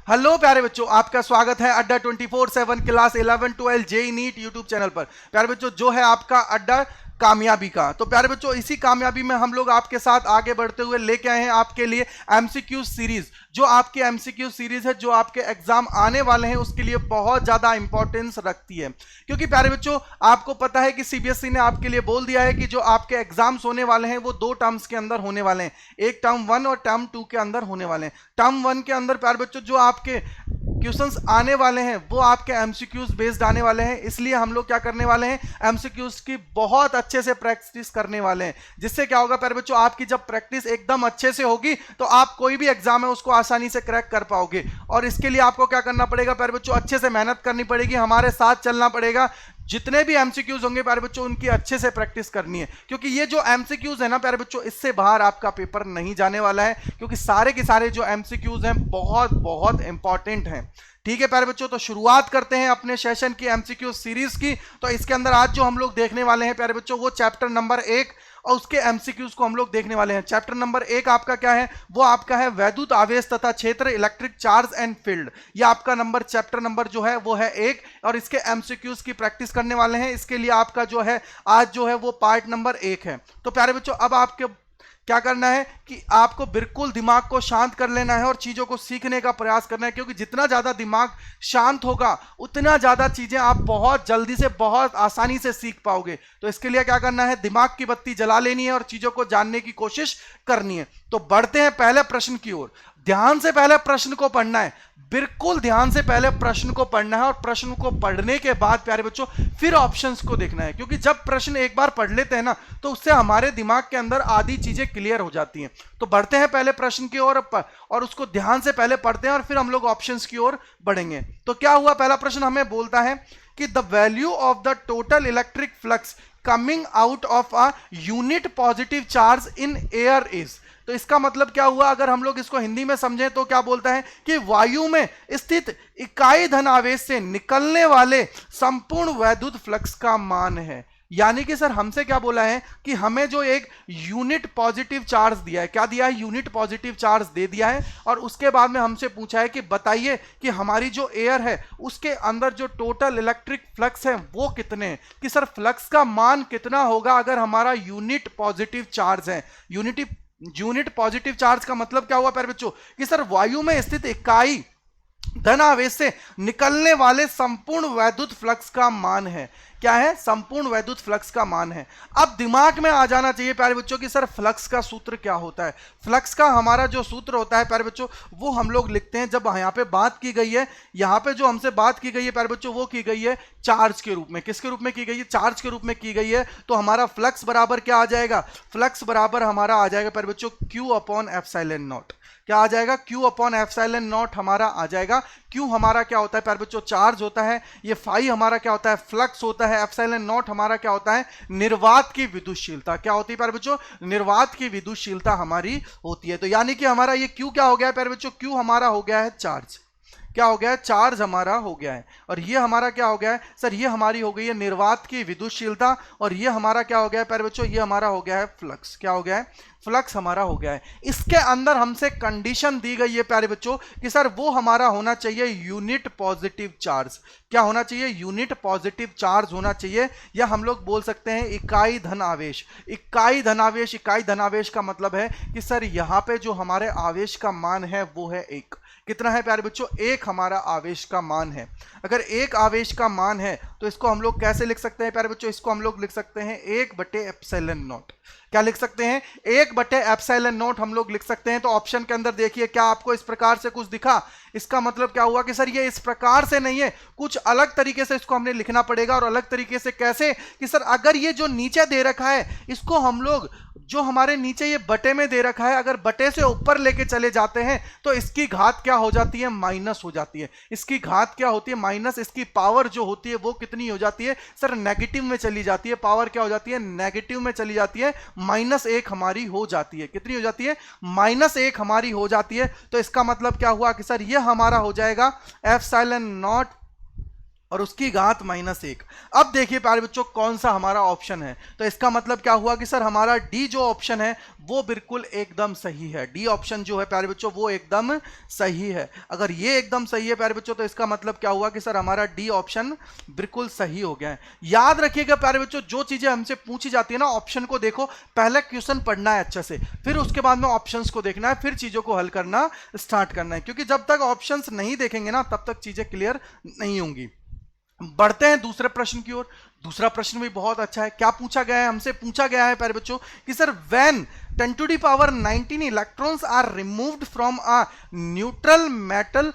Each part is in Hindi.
हेलो प्यारे बच्चों, आपका स्वागत है Adda 24/7 class 11 12 JEE NEET YouTube channel पर। प्यारे बच्चों, जो है आपका अड्डा कामयाबी का। तो प्यारे बच्चों, इसी कामयाबी में हम लोग आपके साथ आगे बढ़ते हुए लेके आए हैं आपके लिए एमसीक्यू सीरीज। जो आपकी एमसीक्यू सीरीज है, जो आपके एग्जाम आने वाले हैं उसके लिए बहुत ज्यादा इंपॉर्टेंस रखती है। क्योंकि प्यारे बच्चों, आपको पता है कि सीबीएसई ने आपके लिए बोल दिया है कि जो आपके एग्जाम्स होने वाले हैं वो दो टर्म्स के अंदर होने वाले हैं। एक टर्म 1 और टर्म 2 के अंदर होने वाले हैं। टर्म 1 के अंदर प्यारे बच्चों जो आपके क्वेश्चंस आने वाले हैं वो आपके एमसीक्यूज बेस्ड आने वाले हैं। इसलिए हम लोग क्या करने वाले हैं, एमसीक्यूज की बहुत अच्छे से प्रैक्टिस करने वाले हैं। जिससे क्या होगा प्यारे बच्चों, आपकी जब प्रैक्टिस एकदम अच्छे से होगी तो आप कोई भी एग्जाम है उसको आसानी से क्रैक कर पाओगे। और इसके लिए आपको क्या करना पड़ेगा प्यारे बच्चों, अच्छे से मेहनत करनी पड़ेगी, हमारे साथ चलना पड़ेगा। जितने भी एमसीक्यूज होंगे प्यारे बच्चों उनकी अच्छे से प्रैक्टिस करनी है। क्योंकि ये जो एमसीक्यूज है ना प्यारे बच्चों, इससे बाहर आपका पेपर नहीं जाने वाला है। क्योंकि सारे के सारे जो एमसीक्यूज हैं बहुत बहुत इंपॉर्टेंट हैं। ठीक है प्यारे बच्चों, तो शुरुआत करते हैं अपने सेशन की एमसीक्यू सीरीज की। तो इसके अंदर आज जो हम लोग देखने वाले हैं प्यारे बच्चों, वो चैप्टर नंबर 1 और उसके एमसीक्यूज को हम लोग देखने वाले हैं। चैप्टर नंबर 1 आपका क्या है, वो आपका है वैद्युत आवेश तथा क्षेत्र, इलेक्ट्रिक चार्ज एंड फील्ड। ये आपका चैप्टर नंबर जो है वो है 1 और इसके एमसीक्यूज की प्रैक्टिस करने वाले हैं। इसके लिए आपका जो है आज जो है वो पार्ट नंबर 1 है। तो प्यारे बच्चों, अब आपके क्या करना है कि आपको बिल्कुल दिमाग को शांत कर लेना है और चीजों को सीखने का प्रयास करना है। क्योंकि जितना ज्यादा दिमाग शांत होगा उतना ज्यादा चीजें आप बहुत जल्दी से बहुत आसानी से सीख पाओगे। तो इसके लिए क्या करना है, दिमाग की बत्ती जला लेनी है और चीजों को जानने की कोशिश करनी है। तो बढ़ते हैं पहले प्रश्न की ओर। ध्यान से पहले प्रश्न को पढ़ना है, बिल्कुल ध्यान से पहले प्रश्न को पढ़ना है। और प्रश्न को पढ़ने के बाद प्यारे बच्चों फिर ऑप्शंस को देखना है। क्योंकि जब प्रश्न एक बार पढ़ लेते हैं ना तो उससे हमारे दिमाग के अंदर आधी चीजें क्लियर हो जाती हैं। तो बढ़ते हैं पहले प्रश्न की ओर और उसको ध्यान से पहले पढ़ते हैं और फिर हम लोग ऑप्शंस की ओर बढ़ेंगे। तो क्या हुआ, पहला प्रश्न हमें बोलता है कि the value of the total electric flux coming out of a unit positive charge in air is. तो इसका मतलब क्या हुआ, अगर हम लोग इसको हिंदी में समझें तो क्या बोलता है कि वायु में स्थित इकाई धन आवेश से निकलने वाले संपूर्ण वैद्युत फ्लक्स का मान है। यानी कि सर हमसे क्या बोला है कि हमें जो एक यूनिट पॉजिटिव चार्ज दिया है, क्या दिया है, यूनिट पॉजिटिव चार्ज दे दिया है। और उसके बाद में हमसे पूछा है कि बताइए कि हमारी जो एयर है उसके अंदर जो टोटल इलेक्ट्रिक फ्लक्स है वो कितने हैं। कि सर फ्लक्स का मान कितना होगा अगर हमारा यूनिट पॉजिटिव चार्ज है। यूनिट पॉजिटिव चार्ज का मतलब क्या हुआ प्यारे बच्चों, कि सर वायु में स्थित इकाई धन आवेश से निकलने वाले संपूर्ण वैद्युत फ्लक्स का मान है। क्या है, संपूर्ण वैद्युत फ्लक्स का मान है। अब दिमाग में आ जाना चाहिए प्यारे बच्चों कि सर फ्लक्स का सूत्र क्या होता है। फ्लक्स का हमारा जो सूत्र होता है प्यारे बच्चों वो हम लोग लिखते हैं, जब यहाँ पे बात की गई है, यहाँ पे जो हमसे बात की गई है प्यारे बच्चों वो की गई है चार्ज के रूप में। किसके रूप में की गई है, चार्ज के रूप में की गई है। तो हमारा फ्लक्स बराबर क्या आ जाएगा, फ्लक्स बराबर हमारा आ जाएगा प्यारे बच्चों Q/ε0। क्या आ जाएगा, Q/ε0 हमारा आ जाएगा। Q हमारा क्या होता है प्यारे बच्चों, चार्ज होता है। ये फाई हमारा क्या होता है, फ्लक्स होता है। ε0 हमारा क्या होता है, निर्वात की विद्युतशीलता। क्या होती है प्यारे बच्चों, निर्वात की विद्युतशीलता हमारी होती है। तो यानी कि हमारा ये Q क्या हो गया है प्यारे बच्चों, Q हमारा हो गया है चार्ज। क्या हो गया है, चार्ज हमारा हो गया है। और ये हमारा क्या हो गया है सर, ये हमारी हो गई है निर्वात की विद्युतशीलता। और ये हमारा क्या हो गया है प्यारे बच्चों, ये हमारा हो गया है फ्लक्स। क्या हो गया है, फ्लक्स हमारा हो गया है। इसके अंदर हमसे कंडीशन दी गई है प्यारे बच्चों कि सर वो हमारा होना चाहिए यूनिट पॉजिटिव चार्ज। क्या होना चाहिए, यूनिट पॉजिटिव चार्ज होना चाहिए, या हम लोग बोल सकते हैं इकाई धन आवेश। इकाई धनावेश, इकाई धनावेश का मतलब है कि सर यहाँ पे जो हमारे आवेश का मान है वो है 1। कितना है प्यारे बच्चों, 1 हमारा आवेश का मान है। अगर 1 आवेश का मान है तो इसको हम लोग कैसे लिख सकते हैं प्यारे बच्चों, इसको हम लोग लिख सकते हैं 1/ε0। क्या लिख सकते हैं, 1/ε0 हम लोग लिख सकते हैं। तो ऑप्शन के अंदर देखिए, क्या आपको इस प्रकार से कुछ दिखा। इसका मतलब क्या हुआ कि सर ये इस प्रकार से नहीं है, कुछ अलग तरीके से इसको हमने लिखना पड़ेगा। और अलग तरीके से कैसे, कि सर अगर ये जो नीचे दे रखा है इसको हम लोग, जो हमारे नीचे ये बटे में दे रखा है, अगर बटे से ऊपर लेके चले जाते हैं तो इसकी घात क्या हो जाती है, माइनस हो जाती है। इसकी घात क्या होती है, माइनस। इसकी पावर जो होती है वो कितनी हो जाती है सर, नेगेटिव में चली जाती है। पावर क्या हो जाती है, नेगेटिव में चली जाती है। -1 हमारी हो जाती है। कितनी हो जाती है, -1 हमारी हो जाती है। तो इसका मतलब क्या हुआ कि सर ये हमारा हो जाएगा ε0 और उसकी घात -1। अब देखिए प्यारे बच्चों कौन सा हमारा ऑप्शन है। तो इसका मतलब क्या हुआ कि सर हमारा डी जो ऑप्शन है वो बिल्कुल एकदम सही है। डी ऑप्शन जो है प्यारे बच्चों वो एकदम सही है। अगर ये एकदम सही है प्यारे बच्चों तो इसका मतलब क्या हुआ कि सर हमारा डी ऑप्शन बिल्कुल सही हो गया है। याद रखिएगा प्यारे बच्चों, जो चीजें हमसे पूछी जाती है ना, ऑप्शन को देखो, पहले क्वेश्चन पढ़ना है अच्छे से, फिर उसके बाद में ऑप्शंस को देखना है, फिर चीजों को हल करना स्टार्ट करना है। क्योंकि जब तक ऑप्शंस नहीं देखेंगे ना तब तक चीजें क्लियर नहीं होंगी। बढ़ते हैं दूसरे प्रश्न की ओर। दूसरा प्रश्न भी बहुत अच्छा है। क्या पूछा गया है? हमसे पूछा गया है प्यारे बच्चों कि sir when 10⁻19 electrons are removed from a neutral metal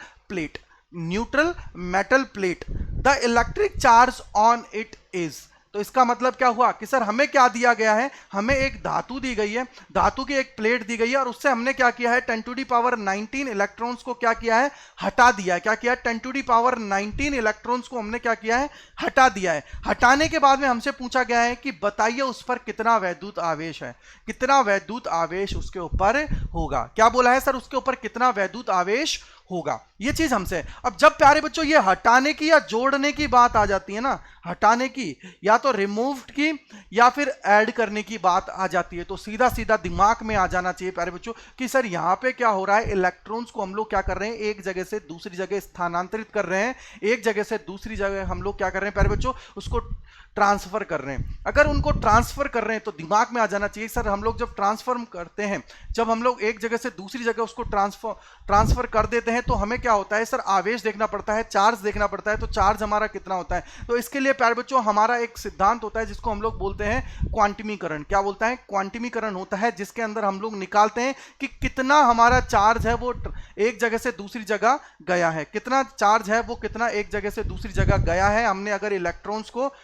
plate the electric charge on it is. तो इसका मतलब क्या हुआ कि सर हमें क्या दिया गया है, हमें एक धातु दी गई है, धातु की एक प्लेट दी गई है और उससे हमने क्या किया है, 10⁻19 इलेक्ट्रॉन्स को क्या किया है, हटा दिया है। क्या किया है, 10⁻19 इलेक्ट्रॉन्स को हमने क्या किया है, हटा दिया है। हटाने के बाद में हमसे पूछा गया है कि बताइए उस पर कितना वैद्युत आवेश है, कितना वैद्युत आवेश उसके ऊपर होगा। क्या बोला है सर, उसके ऊपर कितना वैद्युत आवेश होगा, ये चीज हमसे। अब जब प्यारे बच्चों ये हटाने की या जोड़ने की बात आ जाती है ना, हटाने की या तो रिमूव्ड की या फिर ऐड करने की बात आ जाती है, तो सीधा सीधा दिमाग में आ जाना चाहिए प्यारे बच्चों कि सर यहां पे क्या हो रहा है, इलेक्ट्रॉन्स को हम लोग क्या कर रहे हैं, एक जगह से दूसरी जगह स्थानांतरित कर रहे हैं, एक जगह से दूसरी जगह हम लोग क्या कर रहे हैं प्यारे बच्चों, उसको ट्रांसफर कर रहे हैं। अगर उनको ट्रांसफर कर रहे हैं तो दिमाग में आ जाना चाहिए सर हम लोग जब ट्रांसफर करते हैं, जब हम लोग एक जगह से दूसरी जगह उसको ट्रांसफर कर देते हैं तो हमें क्या होता है सर, आवेश देखना पड़ता है, चार्ज देखना पड़ता है। तो चार्ज हमारा कितना होता है, तो इसके लिए प्यारे बच्चों हमारा एक सिद्धांत होता है जिसको हम लोग बोलते हैं क्वांटमीकरण। क्या बोलता है, क्वांटमीकरण होता है, जिसके अंदर हम लोग निकालते हैं कि कितना हमारा चार्ज है वो एक जगह से दूसरी जगह गया है, कितना चार्ज है वो कितना एक जगह से दूसरी जगह गया है। हमने अगर इलेक्ट्रॉन्स को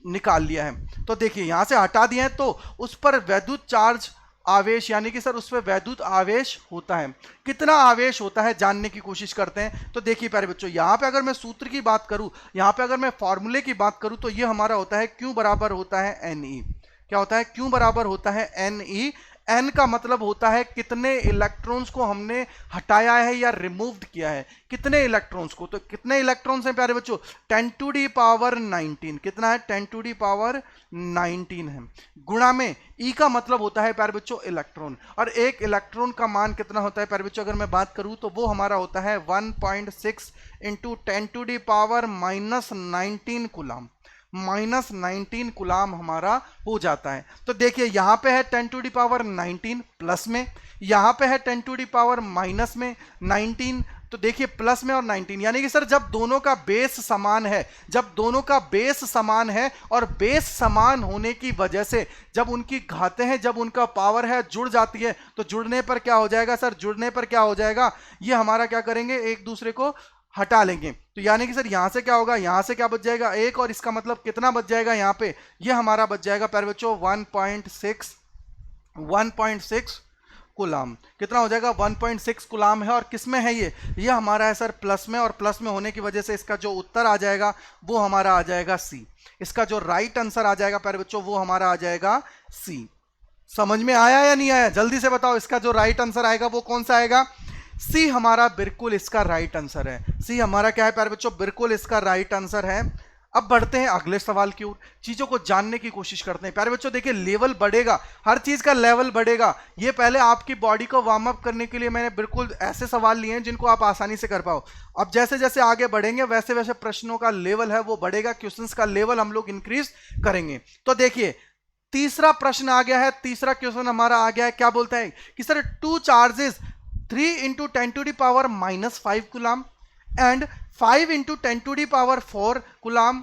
निकाल लिया है तो देखिए यहां से हटा दिया है तो उस पर वैद्युत चार्ज आवेश यानी कि सर उस पर वैद्युत आवेश होता है। कितना आवेश होता है जानने की कोशिश करते हैं। तो देखिए प्यारे बच्चों, यहां पे अगर मैं सूत्र की बात करूं, यहां पे अगर मैं फॉर्मूले की बात करूं तो ये हमारा होता है Q बराबर होता है Ne। क्या होता है, Q बराबर होता है Ne। एन का मतलब होता है कितने इलेक्ट्रॉन्स को हमने हटाया है या रिमूव्ड किया है, कितने इलेक्ट्रॉन्स को। तो कितने इलेक्ट्रॉन्स हैं प्यारे बच्चों, 10⁻19। कितना है, 10⁻19 है। गुणा में ई का मतलब होता है प्यारे बच्चों इलेक्ट्रॉन, और एक इलेक्ट्रॉन का मान कितना होता है प्यारे बच्चों, अगर मैं बात करूं तो वो हमारा होता है 1.6 × 10⁻⁻19 कूलम। -19 कूलम हमारा हो जाता है। तो देखिए यहां पे है 10⁻19 प्लस में, यहां पे है 10⁻- 19। तो देखिए प्लस में और 19 यानी कि सर जब दोनों का बेस समान है, जब दोनों का बेस समान है और बेस समान होने की वजह से जब उनकी घातें हैं, जब उनका पावर है जुड़ जाती है, तो जुड़ने पर क्या हो जाएगा सर, जुड़ने पर क्या हो जाएगा, ये हमारा क्या करेंगे, एक दूसरे को हटा लेंगे। तो यानी कि सर यहां से क्या होगा, यहां से क्या बच जाएगा, एक, और इसका मतलब कितना बच जाएगा यहाँ पे, ये हमारा बच जाएगा प्यारे बच्चों 1.6 कूलम। कितना हो जाएगा, 1.6 कूलम है। और किस में है ये हमारा है सर प्लस में, और प्लस में होने की वजह से इसका जो उत्तर आ जाएगा वो हमारा आ जाएगा सी। इसका जो राइट आंसर आ जाएगा प्यारे बच्चों वो हमारा आ जाएगा सी। समझ में आया या नहीं आया, जल्दी से बताओ, इसका जो राइट आंसर आएगा वो कौन सा आएगा, सी हमारा बिल्कुल इसका राइट आंसर है। सी हमारा क्या है प्यारे बच्चों, बिल्कुल इसका राइट आंसर है। अब बढ़ते हैं अगले सवाल की ओर, चीजों को जानने की कोशिश करते हैं। प्यारे बच्चों देखिए लेवल बढ़ेगा, हर चीज का लेवल बढ़ेगा। ये पहले आपकी बॉडी को वार्म अप करने के लिए मैंने बिल्कुल ऐसे सवाल लिए हैं जिनको आप आसानी से कर पाओ। अब जैसे जैसे आगे बढ़ेंगे वैसे वैसे प्रश्नों का लेवल है वो बढ़ेगा, क्वेश्चंस का लेवल हम लोग इंक्रीज करेंगे। तो देखिए तीसरा प्रश्न आ गया है, तीसरा क्वेश्चन हमारा आ गया है। क्या बोलता है कि sir 2 charges 3 × 10⁻⁻5 coulomb and 5 × 10⁻4 coulomb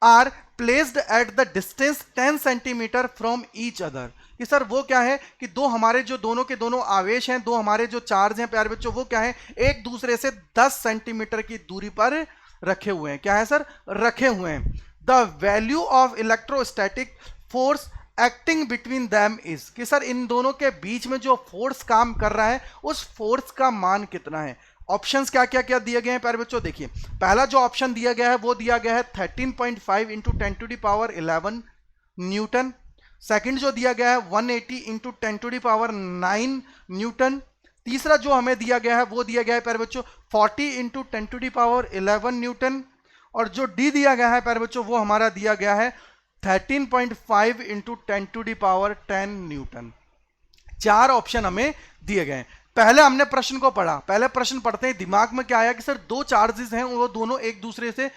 are placed at the distance 10 centimetre from each other। कि सर वो क्या है कि दो हमारे जो दोनों के दोनों आवेश हैं, दो हमारे जो चार्ज हैं प्यारे बच्चों, वो क्या है, एक दूसरे से 10 सेंटीमीटर की दूरी पर रखे हुए हैं। क्या है सर, रखे हुए हैं। The value of electrostatic force acting between them is. कि सर इन दोनों के बीच में जो फोर्स काम कर रहा है उस फोर्स का मान कितना है। ऑप्शंस क्या क्या क्या दिए गए हैं प्यारे बच्चों, देखिए पहला जो ऑप्शन दिया गया है वो दिया गया है 13.5 × 10⁻11 न्यूटन। सेकंड जो दिया गया है 180 × 10�9 न्यूटन। तीसरा जो हमें दिया गया है वो दिया गया है प्यारे बच्चों 40 × 10⁻11 न्यूटन। और जो डी दिया गया है प्यारे बच्चों वो हमारा दिया गया है 13.5 इंटू 10⁻10 न्यूटन। 4 ऑप्शन हमें दिए गए हैं। पहले हमने प्रश्न को पढ़ा, पहले प्रश्न पढ़ते हैं, दिमाग में क्या आया कि सर दो चार्जेस हैं, वो दोनों एक दूसरे से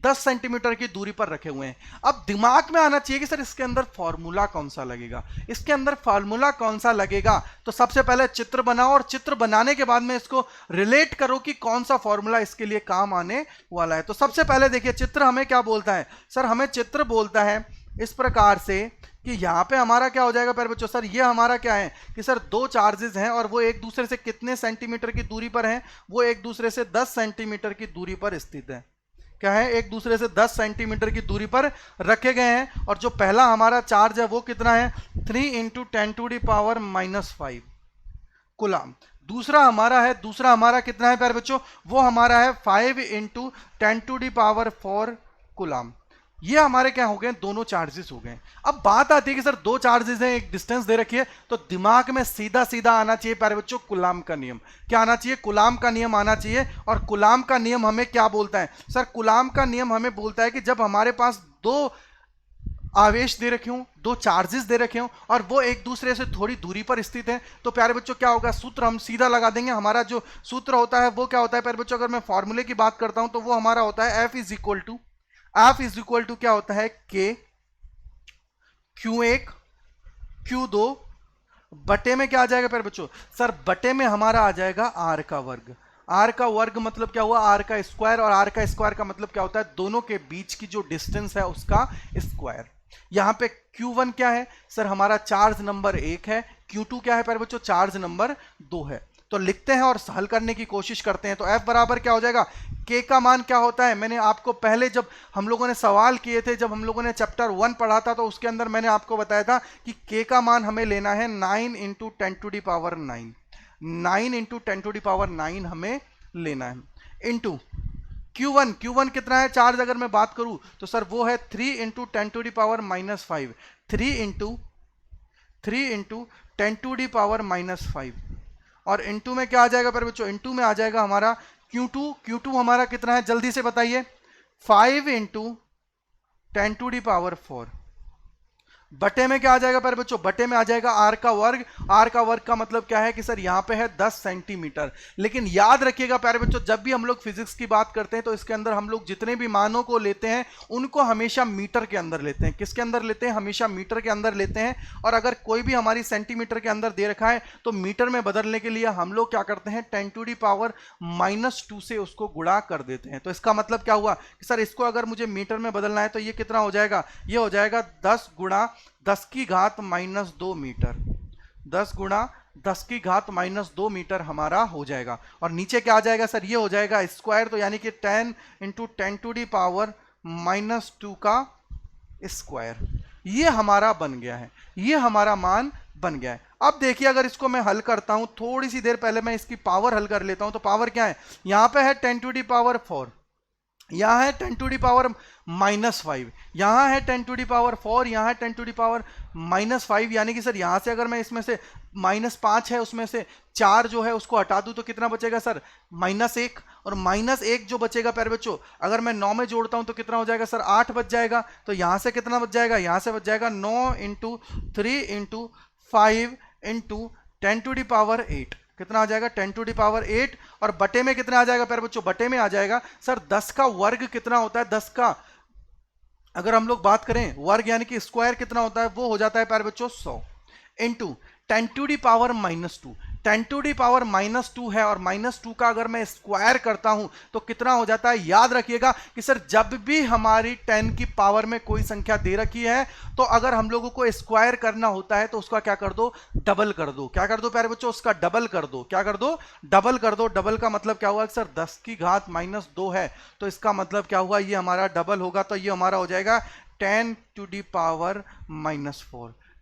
10 सेंटीमीटर की दूरी पर रखे हुए हैं। अब दिमाग में आना चाहिए कि सर इसके अंदर फॉर्मूला कौन सा लगेगा, इसके अंदर फॉर्मूला कौन सा लगेगा। तो सबसे पहले चित्र बनाओ और चित्र बनाने के बाद में इसको रिलेट करो कि कौन सा फॉर्मूला इसके लिए काम आने वाला है। तो सबसे पहले देखिए चित्र हमें क्या बोलता है, सर हमें चित्र बोलता है इस प्रकार से कि यहां पे हमारा क्या हो जाएगा प्यारे बच्चों, सर ये हमारा क्या है कि सर दो चार्जेस हैं और वो एक दूसरे से कितने सेंटीमीटर की दूरी पर हैं, वो एक दूसरे से 10 सेंटीमीटर की दूरी पर स्थित है। क्या है, एक दूसरे से 10 सेंटीमीटर की दूरी पर रखे गए हैं। और जो पहला हमारा चार्ज है वो कितना है 3 इंटू 10⁻⁻5 कूलम। दूसरा हमारा कितना है प्यारे बच्चों, वो हमारा है 5 इंटू 10⁻4 कूलम। ये हमारे क्या हो गए, दोनों चार्जेस हो गए। अब बात आती है कि सर दो चार्जेस हैं, एक डिस्टेंस दे रखी है, तो दिमाग में सीधा सीधा आना चाहिए प्यारे बच्चों कूलाम का नियम। क्या आना चाहिए, कूलाम का नियम आना चाहिए। और कूलाम का नियम हमें क्या बोलता है, सर कूलाम का नियम हमें बोलता है कि जब हमारे पास दो आवेश दे रखे हों, दो चार्जेस दे रखे हों और वो एक दूसरे से थोड़ी दूरी पर स्थित है, तो प्यारे बच्चों क्या होगा, सूत्र हम सीधा लगा देंगे। हमारा जो सूत्र होता है वो क्या होता है प्यारे बच्चों, अगर मैं फॉर्मूले की बात करता हूं तो वो हमारा होता है F इज इक्वल टू क्या होता है K Q1 Q2 बटे में क्या आ जाएगा प्यारे बच्चों, सर बटे में हमारा आ जाएगा R का वर्ग। R का वर्ग मतलब क्या हुआ, R का स्क्वायर, और R का स्क्वायर का मतलब क्या होता है, दोनों के बीच की जो डिस्टेंस है उसका स्क्वायर। यहां पे Q1 क्या है, सर हमारा चार्ज नंबर 1 है, Q2 क्या है प्यारे बच्चों, चार्ज नंबर 2 है। तो लिखते हैं और हल करने की कोशिश करते हैं। तो F बराबर क्या हो जाएगा, K का मान क्या होता है, मैंने आपको पहले जब हम लोगों ने सवाल किए थे, जब हम लोगों ने चैप्टर 1 पढ़ा था, तो उसके अंदर मैंने आपको बताया था कि K का मान हमें लेना है 9 इंटू 10⁻9, 9 इंटू 10⁻9 हमें लेना है, इंटू Q1 कितना है चार्ज, अगर मैं बात करूं तो सर वो है 3 इंटू 10⁻⁻5, 3 इंटू 10⁻⁻5। और इंटू में क्या आ जाएगा पर बच्चों, इंटू में आ जाएगा हमारा Q2 हमारा कितना है जल्दी से बताइए, 5 इंटू 10⁻4 बटे में क्या आ जाएगा पर बच्चों, बटे में आ जाएगा R का वर्ग। R का वर्ग का मतलब क्या है कि सर यहां पे है 10 सेंटीमीटर। लेकिन याद रखिएगा प्यारे बच्चों, जब भी हम लोग फिजिक्स की बात करते हैं तो इसके अंदर हम लोग जितने भी मानों को लेते हैं उनको हमेशा मीटर के अंदर लेते हैं। किसके अंदर लेते हैं, हमेशा मीटर के अंदर लेते हैं। और अगर कोई भी हमारी सेंटीमीटर के अंदर दे रखा है तो मीटर में बदलने के लिए हम लोग क्या करते हैं, 10⁻⁻2 से उसको गुणा कर देते हैं। तो इसका मतलब क्या हुआ कि सर इसको अगर मुझे मीटर में बदलना है तो ये कितना हो जाएगा, ये हो जाएगा 10 गुणा 10⁻⁻2 मीटर, 10 गुणा 10⁻⁻2 मीटर हमारा हो जाएगा। और नीचे क्या आ जाएगा सर, ये हो जाएगा स्क्वायर, तो यानी कि 10 इंटू 10⁻⁻2 का स्क्वायर। ये हमारा बन गया है, ये हमारा मान बन गया है। अब देखिए अगर इसको मैं हल करता हूं, थोड़ी सी देर पहले मैं इसकी पावर हल कर लेता हूं। तो पावर क्या है, यहां पे है 10⁻4, यहां है 10⁻⁻5, यहां है 10⁻4, यहां है 10⁻⁻5, यानी कि सर यहां से अगर मैं इसमें से -5 है उसमें से 4 जो है उसको हटा दूं तो कितना बचेगा सर, -1। और -1 जो बचेगा प्यारे बच्चों, अगर मैं 9 में जोड़ता हूं तो कितना हो जाएगा सर, 8 बच जाएगा। तो यहां से कितना बच जाएगा, यहां से बच जाएगा 9 इंटू 3 इंटू 5 इंटू 10⁻8, कितना आ जाएगा 10⁻8। और बटे में कितना आ जाएगा प्यारे बच्चों, बटे में आ जाएगा सर 10 का वर्ग कितना होता है, 10 का अगर हम लोग बात करें वर्ग यानी कि स्क्वायर कितना होता है, वो हो जाता है प्यारे बच्चों 100 इंटू 10⁻2, 10⁻2 है। और -2 का अगर मैं स्क्वायर करता हूं तो कितना हो जाता है, याद रखिएगा कि सर जब भी हमारी 10 की पावर में कोई संख्या दे रखी है तो अगर हम लोगों को स्क्वायर करना होता है तो उसका क्या कर दो, डबल कर दो। क्या कर दो प्यारे बच्चों, उसका डबल कर दो। क्या कर दो, डबल कर दो। डबल का मतलब क्या हुआ सर, 10⁻2 है तो इसका मतलब क्या हुआ, ये हमारा डबल होगा। तो ये हमारा हो जाएगा 10⁻4,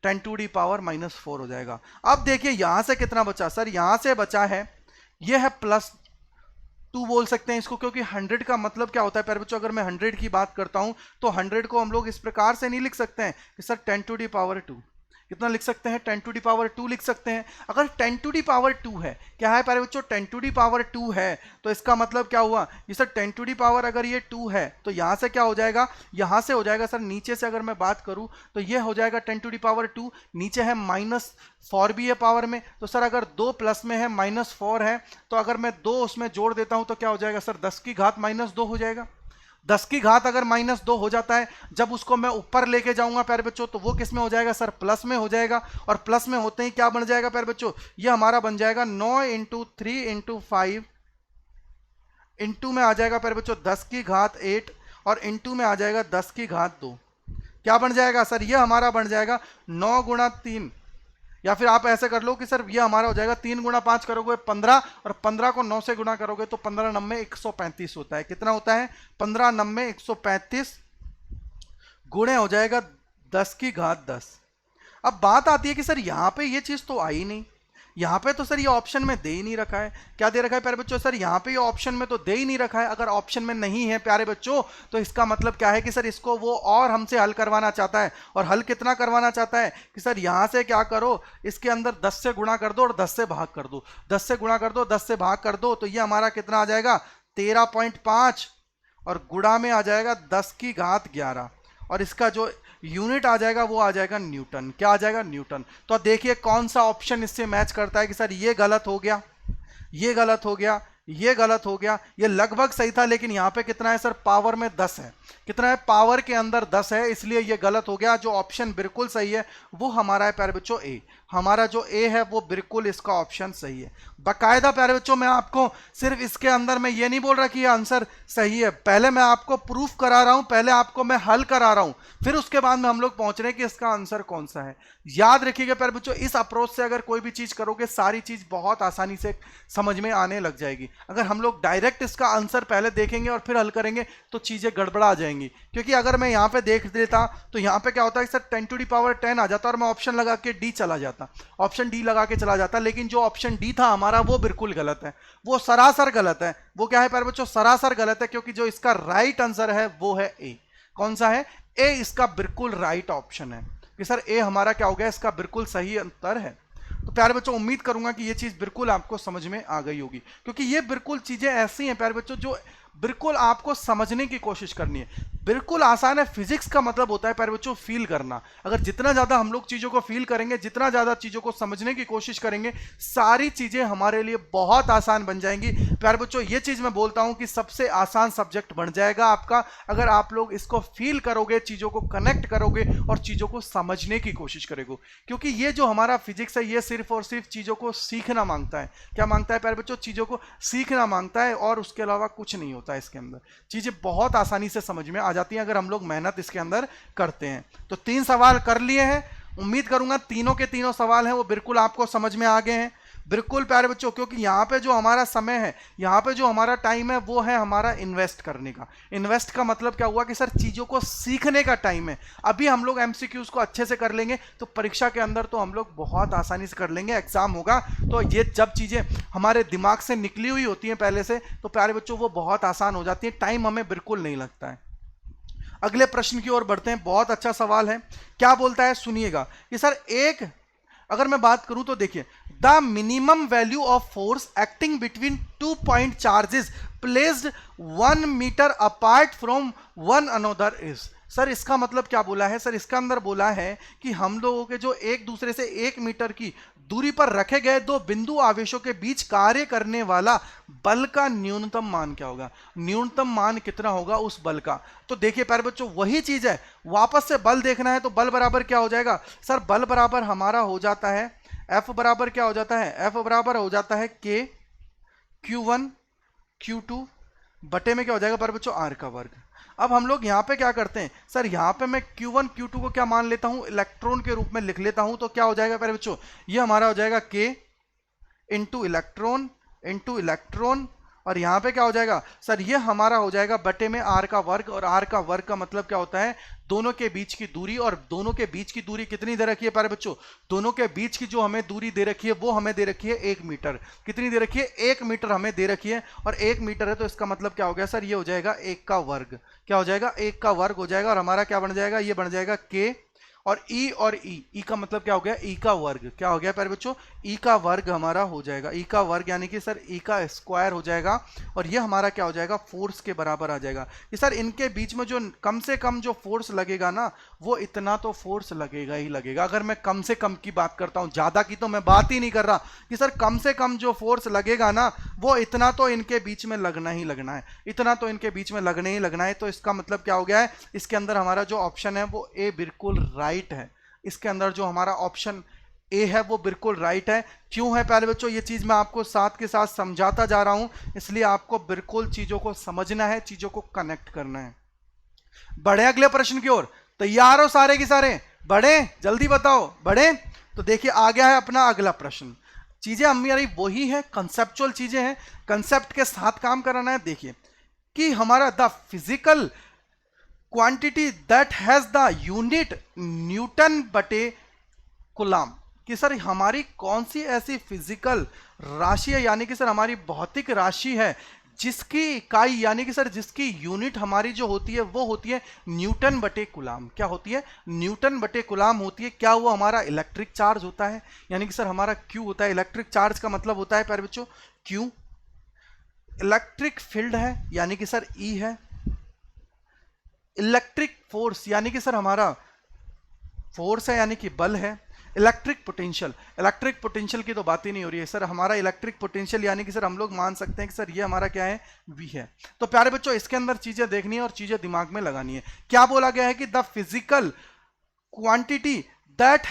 10⁻4 हो जाएगा। अब देखिए यहां से कितना बचा सर, यहां से बचा है, ये है +2 बोल सकते हैं इसको, क्योंकि 100 का मतलब क्या होता है प्यारे बच्चों, अगर मैं 100 की बात करता हूं तो 100 को हम लोग इस प्रकार से नहीं लिख सकते हैं कि सर 10⁻2, कितना लिख सकते हैं, 10 टू दी पावर 2 लिख सकते हैं। अगर 10 टू दी पावर 2 है, क्या है प्यारे बच्चों, 10 टू दी पावर 2 है, तो इसका मतलब क्या हुआ, ये सर 10 टू दी पावर अगर ये 2 है तो यहां से क्या हो जाएगा, यहां से हो जाएगा सर नीचे से अगर मैं बात करूं तो ये हो जाएगा 10 टू दी पावर 2, नीचे है -4 भी है पावर में, तो सर अगर 2 प्लस में है -4 है, तो अगर मैं 2 उसमें जोड़ देता हूं तो क्या हो जाएगा सर 10 की घात -2 हो जाएगा। 10 की घात अगर -2 हो जाता है, जब उसको मैं ऊपर लेके जाऊंगा प्यारे बच्चों तो वो किस में हो जाएगा सर, प्लस में हो जाएगा। और प्लस में होते ही क्या बन जाएगा प्यारे बच्चों, ये हमारा बन जाएगा 9 × 3 × 5 इंटू में आ जाएगा प्यारे बच्चों 10 की घात 8 और इंटू में आ जाएगा 10 की घात 2। क्या बन जाएगा सर, ये हमारा बन जाएगा 9 × 3, या फिर आप ऐसे कर लो कि सर ये हमारा हो जाएगा 3 × 5 करोगे 15, और 15 को 9 से गुणा करोगे तो 15 9 में 135 होता है। कितना होता है, 15 9 में 135 गुणे हो जाएगा 10 की घात 10। अब बात आती है कि सर यहाँ पे ये चीज तो आई नहीं, यहाँ पे तो सर ये ऑप्शन में दे ही नहीं रखा है। क्या दे रखा है प्यारे बच्चों, सर यहाँ पे ये ऑप्शन में तो दे ही नहीं रखा है। अगर ऑप्शन में नहीं है प्यारे बच्चों तो इसका मतलब क्या है कि सर इसको वो और हमसे हल करवाना चाहता है। और हल कितना करवाना चाहता है कि सर यहाँ से क्या करो, इसके अंदर 10 से गुणा कर दो और 10 से भाग कर दो, 10 से गुणा कर दो 10 से भाग कर दो, तो ये हमारा कितना आ जाएगा 13.5 और गुणा में आ जाएगा 10 की घात 11 और इसका जो यूनिट आ जाएगा वो आ जाएगा न्यूटन। क्या आ जाएगा, न्यूटन। तो देखिए कौन सा ऑप्शन इससे मैच करता है कि सर ये गलत हो गया, ये गलत हो गया, ये गलत हो गया, ये लगभग सही था लेकिन यहाँ पे कितना है सर, पावर में 10 है। कितना है, पावर के अंदर 10 है, इसलिए ये गलत हो गया। जो ऑप्शन बिल्कुल सही है वो हमारा है प्यारे बच्चों ए। हमारा जो ए है वो बिल्कुल इसका ऑप्शन सही है। बाकायदा प्यारे बच्चों मैं आपको सिर्फ इसके अंदर मैं ये नहीं बोल रहा कि ये आंसर सही है, पहले मैं आपको प्रूफ करा रहा हूं, पहले आपको मैं हल करा रहा हूं, फिर उसके बाद में हम लोग पहुंच रहे हैं कि इसका आंसर कौन सा है। याद रखिएगा प्यारे बच्चों, इस अप्रोच से अगर कोई भी चीज करोगे सारी चीज बहुत आसानी से समझ में आने लग जाएगी। अगर हम लोग डायरेक्ट इसका आंसर पहले देखेंगे और फिर हल करेंगे तो चीजें गड़बड़ा जाएंगी। क्योंकि अगर मैं यहाँ पे देख देता तो यहाँ पे क्या होता है सर 10 टू दी पावर 10 आ जाता और मैं ऑप्शन लगा के डी चला जाता, ऑप्शन डी लगा के चला जाता, लेकिन जो ऑप्शन डी था हमारा वो बिल्कुल गलत है, वो सरासर गलत है। वो क्या है प्यारे बच्चों, सरासर गलत है, क्योंकि जो इसका राइट आंसर है वो है ए। कौन सा है, ए इसका बिल्कुल राइट ऑप्शन है कि सर ए हमारा क्या हो गया, इसका बिल्कुल सही उत्तर है। तो प्यारे बच्चों उम्मीद करूंगा कि ये चीज बिल्कुल आपको समझ में आ गई होगी, क्योंकि ये बिल्कुल चीजें ऐसी हैं प्यारे बच्चों जो बिल्कुल आपको समझने की कोशिश करनी है। बिल्कुल आसान है। फिजिक्स का मतलब होता है प्यारे बच्चों फील करना। अगर जितना ज्यादा हम लोग चीजों को फील करेंगे, जितना ज्यादा चीजों को समझने की कोशिश करेंगे, सारी चीजें हमारे लिए बहुत आसान बन जाएंगी। प्यारे बच्चों ये चीज मैं बोलता हूं कि सबसे आसान सब्जेक्ट बन जाएगा आपका, अगर आप लोग इसको फील करोगे, चीजों को कनेक्ट करोगे और चीजों को समझने की कोशिश करोगे। क्योंकि ये जो हमारा फिजिक्स है ये सिर्फ और सिर्फ चीजों को सीखना मांगता है। क्या मांगता है प्यारे बच्चों, चीजों को सीखना मांगता है और उसके अलावा कुछ नहीं होता है इसके अंदर। चीजें बहुत आसानी से समझ में आ जाती हैं अगर हम लोग मेहनत इसके अंदर करते हैं। तो 3 सवाल कर लिए हैं, उम्मीद करूंगा तीनों के तीनों सवाल हैं वो बिल्कुल आपको समझ में आ गए हैं। बिल्कुल प्यारे बच्चों, क्योंकि यहाँ पे जो हमारा समय है, यहाँ पे जो हमारा टाइम है वो है हमारा इन्वेस्ट करने का। इन्वेस्ट का मतलब क्या हुआ कि सर चीज़ों को सीखने का टाइम है। अभी हम लोग एमसीक्यूज को अच्छे से कर लेंगे तो परीक्षा के अंदर तो हम लोग बहुत आसानी से कर लेंगे। एग्जाम होगा तो ये जब चीज़ें हमारे दिमाग से निकली हुई होती हैं पहले से, तो प्यारे बच्चों वो बहुत आसान हो जाती है, टाइम हमें बिल्कुल नहीं लगता है। अगले प्रश्न की ओर बढ़ते हैं। बहुत अच्छा सवाल है। क्या बोलता है सुनिएगा कि सर एक, अगर मैं बात करूं तो देखिए, the minimum value of force acting between 2 point charges placed 1 metre apart from one another is. Sir इसका मतलब क्या बोला है, सर इसका अंदर बोला है कि हम लोगों के जो एक दूसरे से 1 मीटर की दूरी पर रखे गए 2 बिंदु आवेशों के बीच कार्य करने वाला बल का न्यूनतम मान क्या होगा। न्यूनतम मान कितना होगा उस बल का। तो देखिए प्यारे बच्चों वही चीज है, वापस से बल देखना है तो बल बराबर क्या हो जाएगा सर, बल बराबर हमारा हो जाता है F बराबर क्या हो जाता है, F बराबर हो जाता है K Q1 Q2 बटे में क्या हो जाएगा प्यारे बच्चों R का वर्ग। अब हम लोग यहाँ पे क्या करते हैं सर, यहाँ पे मैं Q1 Q2 को क्या मान लेता हूँ, इलेक्ट्रॉन के रूप में लिख लेता हूँ। तो क्या हो जाएगा प्यारे बच्चों, ये हमारा हो जाएगा K इंटू इलेक्ट्रॉन और यहाँ पे क्या हो जाएगा सर, ये हमारा हो जाएगा बटे में R का वर्ग। और R का वर्ग का मतलब क्या होता है, दोनों के बीच की दूरी। और दोनों के बीच की दूरी कितनी दे रखी है प्यारे बच्चों, दोनों के बीच की जो हमें दूरी दे रखी है वो हमें दे रखी है 1 मीटर। कितनी दे रखी है, 1 मीटर हमें दे रखी है। और 1 मीटर है तो इसका मतलब क्या हो गया सर, ये हो जाएगा 1 का वर्ग। क्या हो जाएगा, 1 का वर्ग हो जाएगा। और हमारा क्या बन जाएगा, ये बन जाएगा K और ई का मतलब क्या हो गया, ई का वर्ग, क्या हो गया प्यारे बच्चों, ई का वर्ग हमारा हो जाएगा, ई का वर्ग यानी कि सर ई का स्क्वायर हो जाएगा, और ये हमारा क्या हो जाएगा, फोर्स के बराबर आ जाएगा। कि सर इनके बीच में जो कम से कम जो फोर्स लगेगा ना, वो इतना तो फोर्स लगेगा ही लगेगा। अगर मैं कम से कम की बात करता हूं, ज्यादा की तो मैं बात ही नहीं कर रहा, कि सर कम से कम जो फोर्स लगेगा ना, वो इतना तो इनके बीच में लगना ही लगना है, इतना तो इनके बीच में लगने ही लगना है। तो इसका मतलब क्या हो गया है, इसके अंदर हमारा जो ऑप्शन है वो ए बिल्कुल राइट है। इसके अंदर जो हमारा ऑप्शन ए है वो बिल्कुल राइट है। क्यों है प्यारे बच्चों, ये चीज मैं आपको साथ के साथ समझाता जा रहा हूं, इसलिए आपको बिल्कुल चीजों को समझना है, चीजों को कनेक्ट करना है। बढ़े अगले प्रश्न की ओर, तैयार हो सारे के सारे, बढ़े जल्दी बताओ, बढ़े। तो देखिए आ गया है अपना अगला प्रश्न। चीजें हमारी वही है, कंसेप्चुअल चीजें हैं, कंसेप्ट के साथ काम कराना है। देखिए कि हमारा the physical quantity that has the unit Newton बटे कूलाम, कि सर हमारी कौन सी ऐसी फिजिकल राशि है, यानी कि सर हमारी भौतिक राशि है जिसकी इकाई यानी कि सर जिसकी यूनिट हमारी जो होती है वो होती है न्यूटन बटे कूलाम। क्या होती है, न्यूटन बटे कूलाम होती है। क्या वो हमारा इलेक्ट्रिक चार्ज होता है, यानी कि सर हमारा क्यू होता है। इलेक्ट्रिक चार्ज का मतलब होता है प्यारे बच्चों क्यू। इलेक्ट्रिक फील्ड है यानी कि सर ई है। इलेक्ट्रिक फोर्स यानी कि सर हमारा फोर्स है यानी कि बल है। इलेक्ट्रिक पोटेंशियल की तो बात ही नहीं हो रही है सर, हमारा इलेक्ट्रिक पोटेंशियल यानी कि सर हम लोग मान सकते हैं कि सर ये हमारा क्या है, वी है। तो प्यारे बच्चों इसके अंदर चीजें देखनी है और चीजें दिमाग में लगानी है। क्या बोला गया है कि the physical quantity that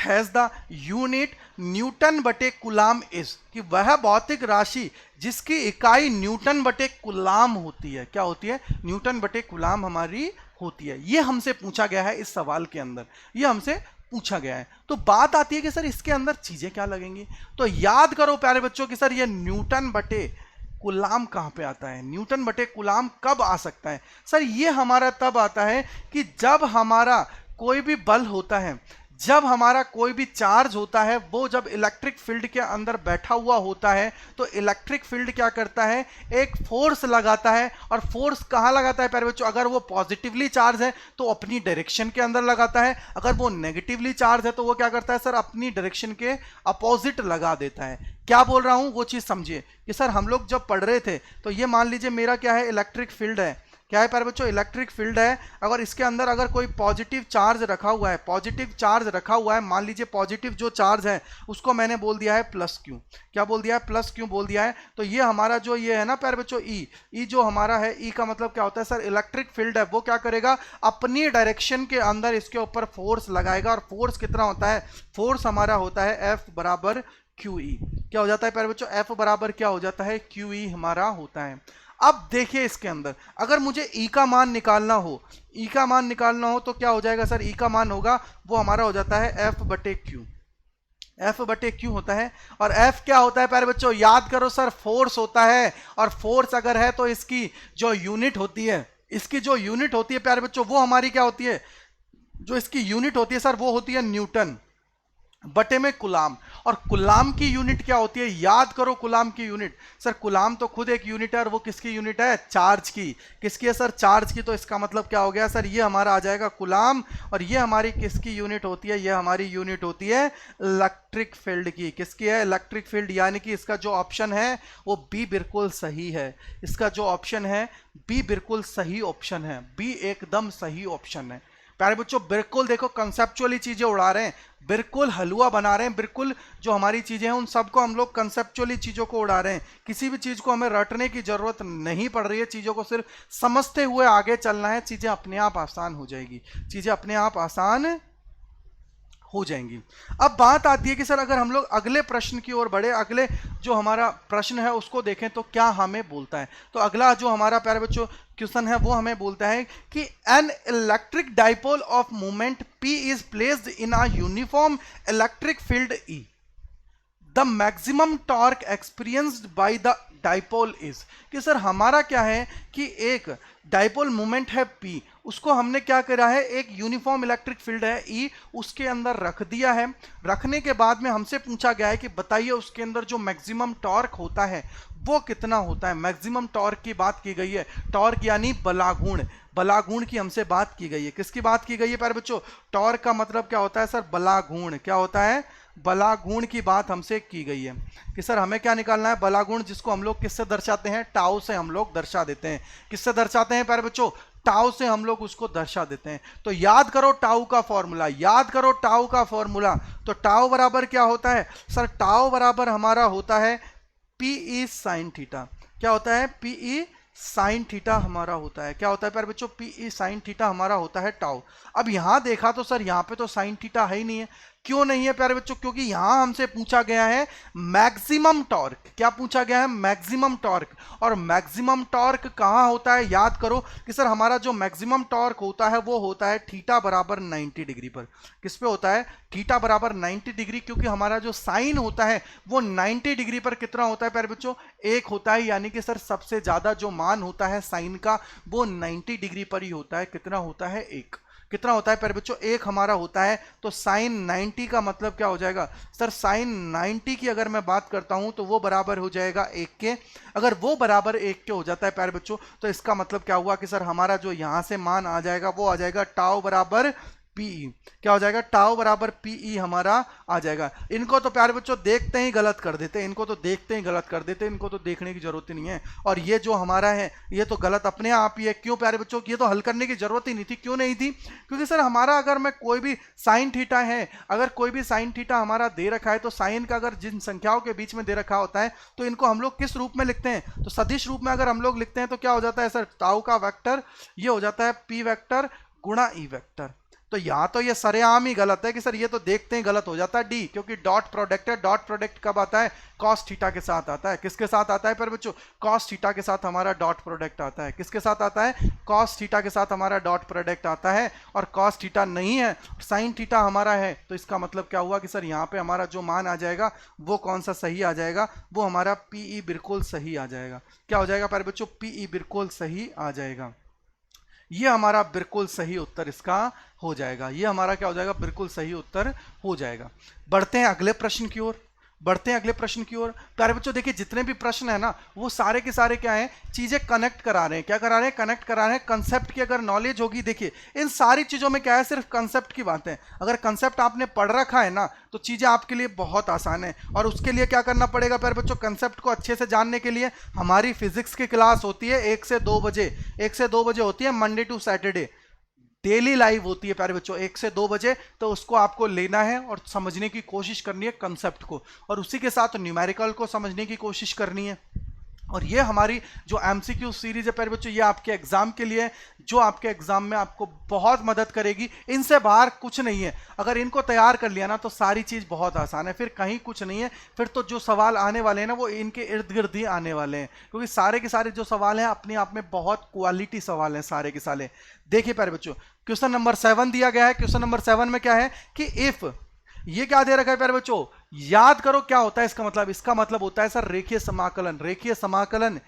has the unit Newton बटे कूलाम इज, कि वह भौतिक राशि जिसकी इकाई न्यूटन बटे कूलाम होती है। क्या होती है, न्यूटन बटे कूलाम हमारी होती है। ये हमसे पूछा गया है इस सवाल के अंदर, ये हमसे पूछा गया है। तो बात आती है कि सर इसके अंदर चीजें क्या लगेंगी। तो याद करो प्यारे बच्चों कि सर ये न्यूटन बटे कूलाम कहां पे आता है, न्यूटन बटे कूलाम कब आ सकता है। सर ये हमारा तब आता है कि जब हमारा कोई भी बल होता है, जब हमारा कोई भी चार्ज होता है, वो जब इलेक्ट्रिक फील्ड के अंदर बैठा हुआ होता है, तो इलेक्ट्रिक फील्ड क्या करता है, एक फोर्स लगाता है। और फोर्स कहां लगाता है प्यारे बच्चों, अगर वो पॉजिटिवली चार्ज है तो अपनी डायरेक्शन के अंदर लगाता है, अगर वो नेगेटिवली चार्ज है तो वो क्या करता है सर, अपनी डायरेक्शन के अपोजिट लगा देता है। क्या बोल रहा हूं वो चीज समझिए कि सर हम लोग जब पढ़ रहे थे तो ये मान लीजिए मेरा क्या है, इलेक्ट्रिक फील्ड है। क्या है प्यारे बच्चों, इलेक्ट्रिक फील्ड है। अगर इसके अंदर अगर कोई पॉजिटिव चार्ज रखा हुआ है, पॉजिटिव चार्ज रखा हुआ है, मान लीजिए पॉजिटिव जो चार्ज है उसको मैंने बोल दिया है प्लस क्यू। क्या बोल दिया है, प्लस क्यू बोल दिया है। तो ये हमारा जो ये है ना प्यारे बच्चों ई जो हमारा है, ई का मतलब क्या होता है सर, इलेक्ट्रिक फील्ड है, वो क्या करेगा, अपनी डायरेक्शन के अंदर इसके ऊपर फोर्स लगाएगा। और फोर्स कितना होता है, फोर्स हमारा होता है एफ बराबर क्यू ई। क्या हो जाता है प्यारे बच्चों, एफ बराबर क्या हो जाता है, क्यू ई हमारा होता है। अब देखिए इसके अंदर अगर मुझे ई का मान निकालना हो, ई का मान निकालना हो तो क्या हो जाएगा सर, ई का मान होगा वो हमारा हो जाता है एफ बटे क्यू। एफ बटे क्यू होता है। और एफ क्या होता है प्यारे बच्चों, याद करो सर, फोर्स होता है। और फोर्स अगर है तो इसकी जो यूनिट होती है, इसकी जो यूनिट होती है प्यारे बच्चों, वो हमारी क्या होती है, जो इसकी यूनिट होती है सर वो होती है न्यूटन बटे में कूलाम। और कूलाम की यूनिट क्या होती है, याद करो कूलाम की यूनिट, सर कूलाम तो खुद एक यूनिट है, और वो किसकी यूनिट है, चार्ज की। किसकी है सर, चार्ज की। तो इसका मतलब क्या हो गया सर, ये हमारा आ जाएगा कूलाम। और ये हमारी किसकी यूनिट होती है, ये हमारी यूनिट होती है इलेक्ट्रिक फील्ड की। किसकी है, इलेक्ट्रिक फील्ड। यानी कि इसका जो ऑप्शन है वो बी बिल्कुल सही है। इसका जो ऑप्शन है बी बिल्कुल सही ऑप्शन है, बी एकदम सही ऑप्शन है। प्यारे बच्चों बिल्कुल देखो कंसेप्चुअली चीजें उड़ा रहे हैं, बिल्कुल हलवा बना रहे हैं, बिल्कुल जो हमारी चीजें हैं उन सबको हम लोग कंसेप्चुअली चीजों को उड़ा रहे हैं। किसी भी चीज को हमें रटने की जरूरत नहीं पड़ रही है, चीजों को सिर्फ समझते हुए आगे चलना है। चीजें अपने आप आसान हो जाएगी, चीजें अपने आप आसान हो जाएंगी। अब बात आती है कि सर अगर हम लोग अगले प्रश्न की ओर बढ़े, अगले जो हमारा प्रश्न है उसको देखें तो क्या हमें बोलता है। तो अगला जो हमारा प्यारे बच्चों क्वेश्चन है वो हमें बोलता है कि an electric dipole of moment P is placed in a uniform electric field E, the maximum torque experienced by the dipole is. कि सर हमारा क्या है कि एक डाइपोल मोमेंट है P, उसको हमने क्या करा है, एक यूनिफॉर्म इलेक्ट्रिक फील्ड है ई, उसके अंदर रख दिया है। रखने के बाद में हमसे पूछा गया है कि बताइए उसके अंदर जो मैक्सिमम टॉर्क होता है वो कितना होता है। मैक्सिमम टॉर्क की बात की गई है, टॉर्क यानी बलागुण, बलागुण की हमसे बात की गई है। किसकी बात की गई है प्यारे बच्चों? टॉर्क का मतलब क्या होता है सर? बलागुण। क्या होता है? बलागुण की बात हमसे की गई है कि सर हमें क्या निकालना है? बलागुण, जिसको हम लोग किससे दर्शाते हैं? टाउ से हम लोग दर्शा देते हैं। किससे दर्शाते हैं प्यारे बच्चों? टाउ से हम लोग उसको दर्शा देते हैं। तो याद करो टाउ का फॉर्मूला, याद करो टाउ का फॉर्मूला। तो टाउ बराबर क्या होता है सर? टाउ बराबर हमारा होता है पीई साइन थीटा। क्या होता है? पीई साइन थीटा हमारा होता है। क्या होता है प्यारे बच्चों? पीई साइन थीटा हमारा होता है टाउ। अब यहां देखा तो सर यहां पे तो साइन थीटा है ही नहीं है। क्यों नहीं है प्यारे बच्चों? क्योंकि यहां हमसे पूछा गया है मैक्सिमम टॉर्क। क्या पूछा गया है? Maximum torque. और मैक्सिमम टॉर्क कहां होता है? याद करो कि सर हमारा जो मैक्सिमम टॉर्क होता है वो होता है थीटा बराबर 90 डिग्री पर। किस पे होता है? थीटा बराबर 90 डिग्री, क्योंकि हमारा जो साइन होता है वो 90 डिग्री पर कितना होता है प्यारे बच्चों? 1 होता है। यानी कि सर सबसे ज्यादा जो मान होता है साइन का वो 90 डिग्री पर ही होता है। कितना होता है? 1। कितना होता है प्यारे बच्चों? 1 हमारा होता है। तो साइन 90 का मतलब क्या हो जाएगा सर? साइन 90 की अगर मैं बात करता हूं तो वो बराबर हो जाएगा 1 के। अगर वो बराबर 1 के हो जाता है प्यारे बच्चों, तो इसका मतलब क्या हुआ कि सर हमारा जो यहां से मान आ जाएगा वो आ जाएगा टाउ बराबर पीई। क्या हो जाएगा? टाउ बराबर पीई हमारा आ जाएगा। इनको तो प्यारे बच्चों देखते ही गलत कर देते हैं, इनको तो देखते ही गलत कर देते हैं, इनको तो देखने की जरूरत ही नहीं है। और ये जो हमारा है ये तो गलत अपने आप ही है। क्यों प्यारे बच्चों? ये तो हल करने की जरूरत ही नहीं थी। क्यों नहीं थी? क्योंकि सर हमारा अगर मैं कोई भी साइन थीटा है, अगर कोई भी साइन थीटा हमारा दे रखा है, तो साइन का अगर जिन संख्याओं के बीच में दे रखा होता है तो इनको हम लोग किस रूप में लिखते हैं? तो सदिश रूप में अगर हम लोग लिखते हैं तो क्या हो जाता है सर? टाउ का वेक्टर ये हो जाता है पी वेक्टर गुणा ई वेक्टर। तो यहां तो ये सरेआम ही गलत है कि सर ये तो देखते ही गलत हो जाता है डी, क्योंकि डॉट प्रोडक्ट है। डॉट प्रोडक्ट कब आता है? कॉस थीटा के साथ आता है। किसके साथ आता है पर बच्चों? कॉस थीटा के साथ हमारा डॉट प्रोडक्ट आता है। किसके साथ आता है? कॉस थीटा के साथ हमारा डॉट प्रोडक्ट आता है। और कॉस थीटा नहीं है, साइन थीटा हमारा है। तो इसका मतलब क्या हुआ कि सर यहाँ पे हमारा जो मान आ जाएगा वो कौन सा सही आ जाएगा? वो हमारा पीई बिल्कुल सही आ जाएगा। क्या हो जाएगा पर बच्चों? पीई बिल्कुल सही आ जाएगा। ये हमारा बिल्कुल सही उत्तर इसका हो जाएगा। ये हमारा क्या हो जाएगा? बिल्कुल सही उत्तर हो जाएगा। बढ़ते हैं अगले प्रश्न की ओर, बढ़ते हैं अगले प्रश्न की ओर। प्यारे बच्चों देखिए जितने भी प्रश्न है ना वो सारे के सारे क्या हैं? चीजें कनेक्ट करा रहे हैं। क्या करा रहे हैं? कनेक्ट करा रहे हैं। कंसेप्ट की अगर नॉलेज होगी, देखिए इन सारी चीजों में क्या है? सिर्फ कंसेप्ट की बात है। अगर कंसेप्ट आपने पढ़ रखा है ना तो चीजें आपके लिए बहुत आसान है। और उसके लिए क्या करना पड़ेगा प्यारे बच्चों? कंसेप्ट को अच्छे से जानने के लिए हमारी फिजिक्स की क्लास होती है 1 से 2 बजे। 1 से 2 बजे होती है, Monday to Saturday daily live होती है प्यारे बच्चों 1 से 2 बजे। तो उसको आपको लेना है और समझने की कोशिश करनी है कंसेप्ट को, और उसी के साथ न्यूमेरिकल को समझने की कोशिश करनी है। और ये हमारी जो एमसीक्यू सीरीज है प्यारे बच्चों ये आपके एग्जाम के लिए, जो आपके एग्जाम में आपको बहुत मदद करेगी। इनसे बाहर कुछ नहीं है। अगर इनको तैयार कर लिया ना तो सारी चीज बहुत आसान है, फिर कहीं कुछ नहीं है। फिर तो जो सवाल आने वाले हैं ना वो इनके इर्द गिर्द ही आने वाले हैं, क्योंकि सारे के सारे जो सवाल हैं अपने आप में बहुत क्वालिटी सवाल हैं सारे के सारे। देखिए प्यारे बच्चों क्वेश्चन नंबर 7 दिया गया है। क्वेश्चन नंबर 7 में क्या है कि इफ, ये क्या दे रखा है प्यारे बच्चों? याद करो क्या होता है इसका मतलब? इसका मतलब होता है सर रेखीय समाकलन। रेखीय समाकलन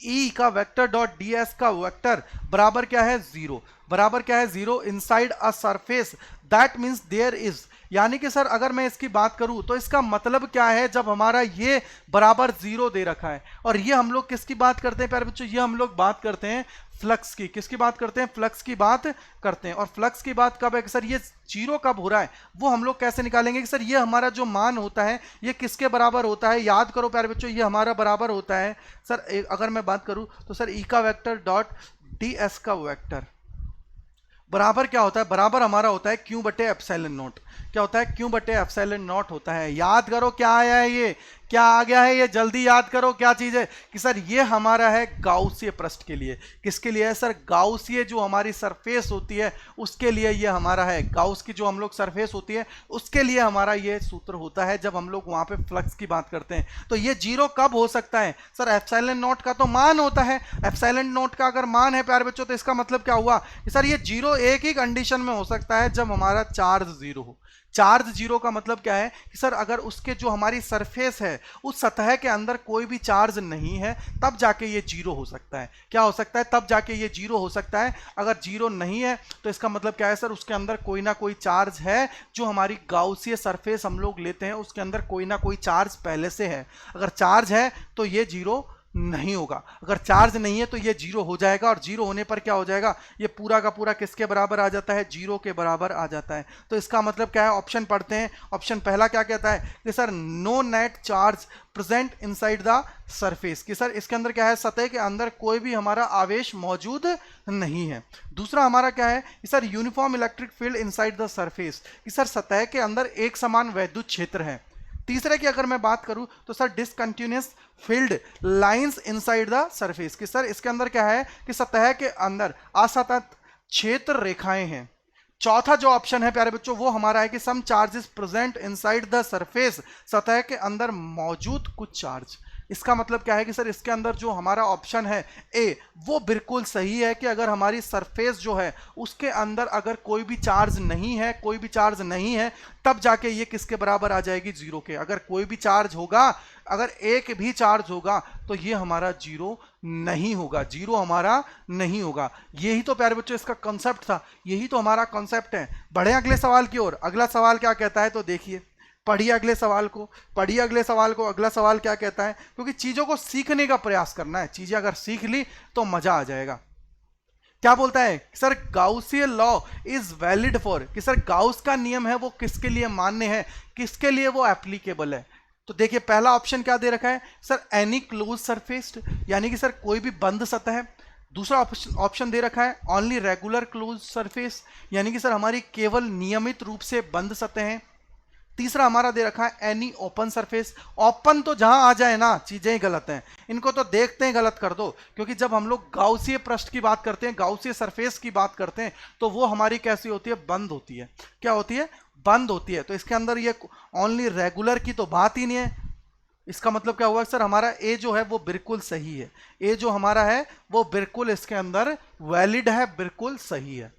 ई का वेक्टर डॉट डीएस का वेक्टर बराबर क्या है? 0। बराबर क्या है? 0 inside a surface that means there is. यानी कि सर अगर मैं इसकी बात करूं तो इसका मतलब क्या है? जब हमारा ये बराबर 0 दे रखा है, और ये हम लोग किसकी बात करते हैं प्यारे बच्चों? ये हम लोग बात करते हैं फ्लक्स की। किसकी बात करते हैं? फ्लक्स की बात करते हैं। और फ्लक्स की बात कब है कि सर ये 0 कब हो रहा है वो हम लोग कैसे निकालेंगे कि सर ये हमारा जो मान होता है ये किसके बराबर होता है? याद करो प्यारे बच्चों ये हमारा बराबर होता है सर, अगर मैं बात करूं तो सर ई का वेक्टर डॉट डी एस का वेक्टर बराबर क्या होता है? बराबर हमारा होता है क्यू बटे एप्सिलॉन नॉट। क्या होता है? क्यू बटे एप्सिलॉन नॉट होता है। याद करो क्या आया है? ये क्या आ गया है? ये जल्दी याद करो क्या चीज है कि सर ये हमारा है गाउसीय पृष्ठ के लिए। किसके लिए है सर? गाउसीय जो हमारी सरफेस होती है उसके लिए ये हमारा है। गाउस की जो हम लोग सरफेस होती है उसके लिए हमारा ये सूत्र होता है जब हम लोग वहां पे फ्लक्स की बात करते हैं। तो ये 0 कब हो सकता है सर? एप्सिलॉन नॉट का तो मान होता है। एप्सिलॉन नॉट का अगर मान है प्यारे बच्चों तो इसका मतलब क्या हुआ कि सर ये 0 एक ही कंडीशन में हो सकता है जब हमारा चार्ज 0 हो। चार्ज जीरो का मतलब क्या है कि सर अगर उसके जो हमारी सरफेस है उस सतह के अंदर कोई भी चार्ज नहीं है तब जाके ये जीरो हो सकता है। क्या हो सकता है? तब जाके ये जीरो हो सकता है। अगर जीरो नहीं है तो इसका मतलब क्या है सर, उसके अंदर कोई ना कोई चार्ज है। जो हमारी गाउसीय सरफेस हम लोग लेते हैं उसके अंदर कोई ना कोई चार्ज पहले से है। अगर चार्ज है तो ये जीरो नहीं होगा, अगर चार्ज नहीं है तो ये जीरो हो जाएगा, और जीरो होने पर क्या हो जाएगा, ये पूरा का पूरा किसके बराबर आ जाता है? जीरो के बराबर आ जाता है। तो इसका मतलब क्या है? ऑप्शन पढ़ते हैं। ऑप्शन पहला क्या कहता है कि sir no net charge present inside the surface, कि सर इसके अंदर क्या है, सतह के अंदर कोई भी हमारा आवेश मौजूद नहीं है। दूसरा हमारा क्या है कि sir uniform electric field inside the surface, कि सर सतह के अंदर एक समान वैद्युत क्षेत्र है। तीसरे की अगर मैं बात करूं तो sir discontinuous field lines inside the surface, कि सर इसके अंदर क्या है कि सतह के अंदर असतत क्षेत्र रेखाएं हैं। चौथा जो ऑप्शन है प्यारे बच्चों वो हमारा है कि some charges present inside the surface, सतह के अंदर मौजूद कुछ चार्ज। इसका मतलब क्या है कि सर इसके अंदर जो हमारा ऑप्शन है ए वो बिल्कुल सही है कि अगर हमारी सरफेस जो है उसके अंदर अगर कोई भी चार्ज नहीं है, कोई भी चार्ज नहीं है, तब जाके ये किसके बराबर आ जाएगी? जीरो के। अगर कोई भी चार्ज होगा, अगर एक भी चार्ज होगा तो ये हमारा जीरो नहीं होगा, जीरो हमारा नहीं होगा। यही तो प्यारे बच्चों इसका कॉन्सेप्ट था, यही तो हमारा कॉन्सेप्ट है। बढ़े अगले सवाल की ओर। अगला सवाल क्या कहता है तो देखिए, पढ़िए अगले सवाल को, पढ़िए अगले सवाल को। अगला सवाल क्या कहता है, क्योंकि चीजों को सीखने का प्रयास करना है, चीजें अगर सीख ली तो मजा आ जाएगा। क्या बोलता है sir, Gaussian law is valid for, कि सर गाउस का नियम है वो किसके लिए मान्य है, किसके लिए वो एप्लीकेबल है। तो देखिए पहला ऑप्शन क्या दे रखा है सर, एनी क्लोज सरफेस, यानी कि सर कोई भी बंद सतह है। दूसरा ऑप्शन दे रखा है ओनली रेगुलर क्लोज सरफेस, यानी कि सर हमारी केवल नियमित रूप से बंद सतह है। तीसरा हमारा दे रखा है एनी ओपन सरफेस। ओपन तो जहां आ जाए ना, चीजें ही गलत हैं, इनको तो देखते हैं गलत कर दो, क्योंकि जब हम लोग गाउसीय पृष्ठ की बात करते हैं, गाउसीय सरफेस की बात करते हैं, तो वो हमारी कैसी होती है? बंद होती है। क्या होती है? बंद होती है। तो इसके अंदर ये ओनली रेगुलर की तो बात ही नहीं है। इसका मतलब क्या हुआ सर, हमारा ए जो है वो बिल्कुल सही है। ए जो हमारा है वो बिल्कुल इसके अंदर वैलिड है, बिल्कुल सही है।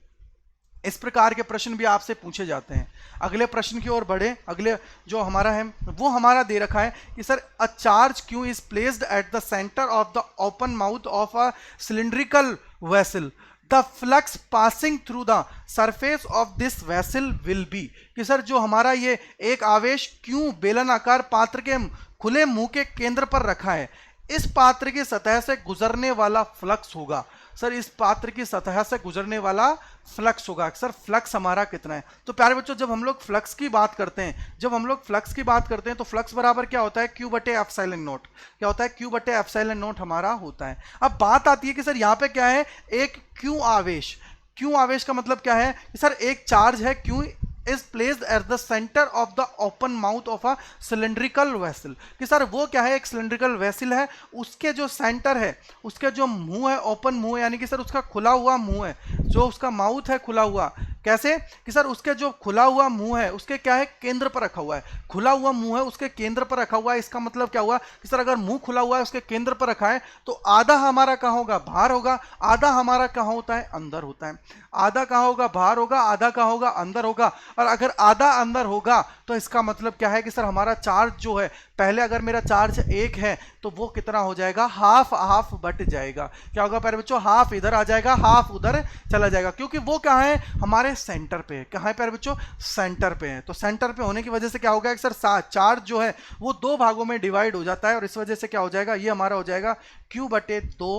इस प्रकार के प्रश्न भी आपसे पूछे जाते हैं। अगले प्रश्न की ओर बढ़े। अगले जो हमारा है वो हमारा दे रखा है कि sir a charge Q is placed at the centre of the open mouth of a cylindrical vessel, the flux passing through the surface of this vessel will be, कि सर जो हमारा ये एक आवेश क्यों बेलनाकार पात्र के खुले मुंह के केंद्र पर रखा है, इस पात्र की सतह से गुजरने वाला फ्लक्स होगा। सर इस पात्र की सतह से गुजरने वाला फ्लक्स होगा। सर फ्लक्स हमारा कितना है? तो प्यारे बच्चों जब हम लोग फ्लक्स की बात करते हैं, जब हम लोग फ्लक्स की बात करते हैं तो फ्लक्स बराबर क्या होता है? क्यू बटे एप्सिलॉन नॉट। क्या होता है? क्यू बटे एप्सिलॉन नॉट हमारा होता है। अब बात आती है कि सर यहाँ पे क्या है, एक क्यू आवेश। क्यू आवेश का मतलब क्या है कि सर एक चार्ज है Q is placed at the centre of the open mouth of a cylindrical vessel, कि सर वो क्या है, एक सिलिंड्रिकल वेसल है, उसके जो सेंटर है, उसके जो मुंह है, ओपन मुंह है, यानी कि सर उसका खुला हुआ मुंह है, जो उसका माउथ है खुला हुआ। कैसे कि सर उसके जो खुला हुआ मुंह है उसके क्या है, केंद्र पर रखा हुआ है। खुला हुआ मुंह है उसके केंद्र पर रखा हुआ है। इसका मतलब क्या हुआ कि सर अगर मुंह खुला हुआ है उसके केंद्र पर रखा है तो आधा हमारा कहाँ होगा, बाहर होगा, आधा हमारा कहाँ होता है, अंदर होता है। आधा कहाँ होगा, बाहर होगा, आधा कहाँ होगा, अंदर होगा। और अगर आधा अंदर होगा तो इसका मतलब क्या है कि सर हमारा चार्ज जो है, पहले अगर मेरा चार्ज 1 है तो वो कितना हो जाएगा, हाफ हाफ बट जाएगा। क्या होगा प्यारे बच्चों, हाफ इधर आ जाएगा, हाफ उधर चला जाएगा, क्योंकि वो कहाँ है, हमारे सेंटर पे है। कहाँ है प्यारे बच्चों, सेंटर पे है। तो सेंटर पे होने की वजह से क्या होगा कि सर चार्ज जो है वो 2 भागों में डिवाइड हो जाता है, और इस वजह से क्या हो जाएगा, ये हमारा हो जाएगा Q बटे 2